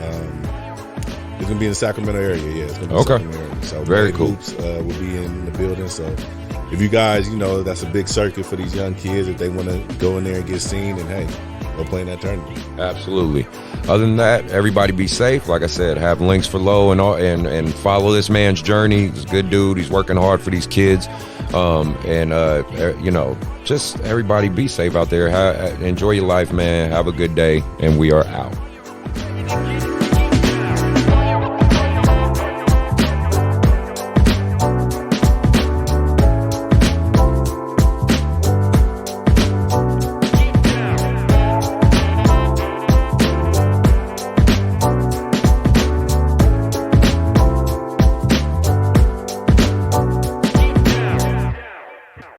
it's going to be in the Sacramento area. Yeah, it's going to be Sacramento area. So very Made cool. Hoops will be in the building. So if you guys, that's a big circuit for these young kids. If they want to go in there and get seen, and hey, go play in that tournament. Absolutely. Other than that, everybody be safe. Like I said, have links for Lo and follow this man's journey. He's a good dude. He's working hard for these kids. Just everybody be safe out there. Enjoy your life, man. Have a good day, and we are out.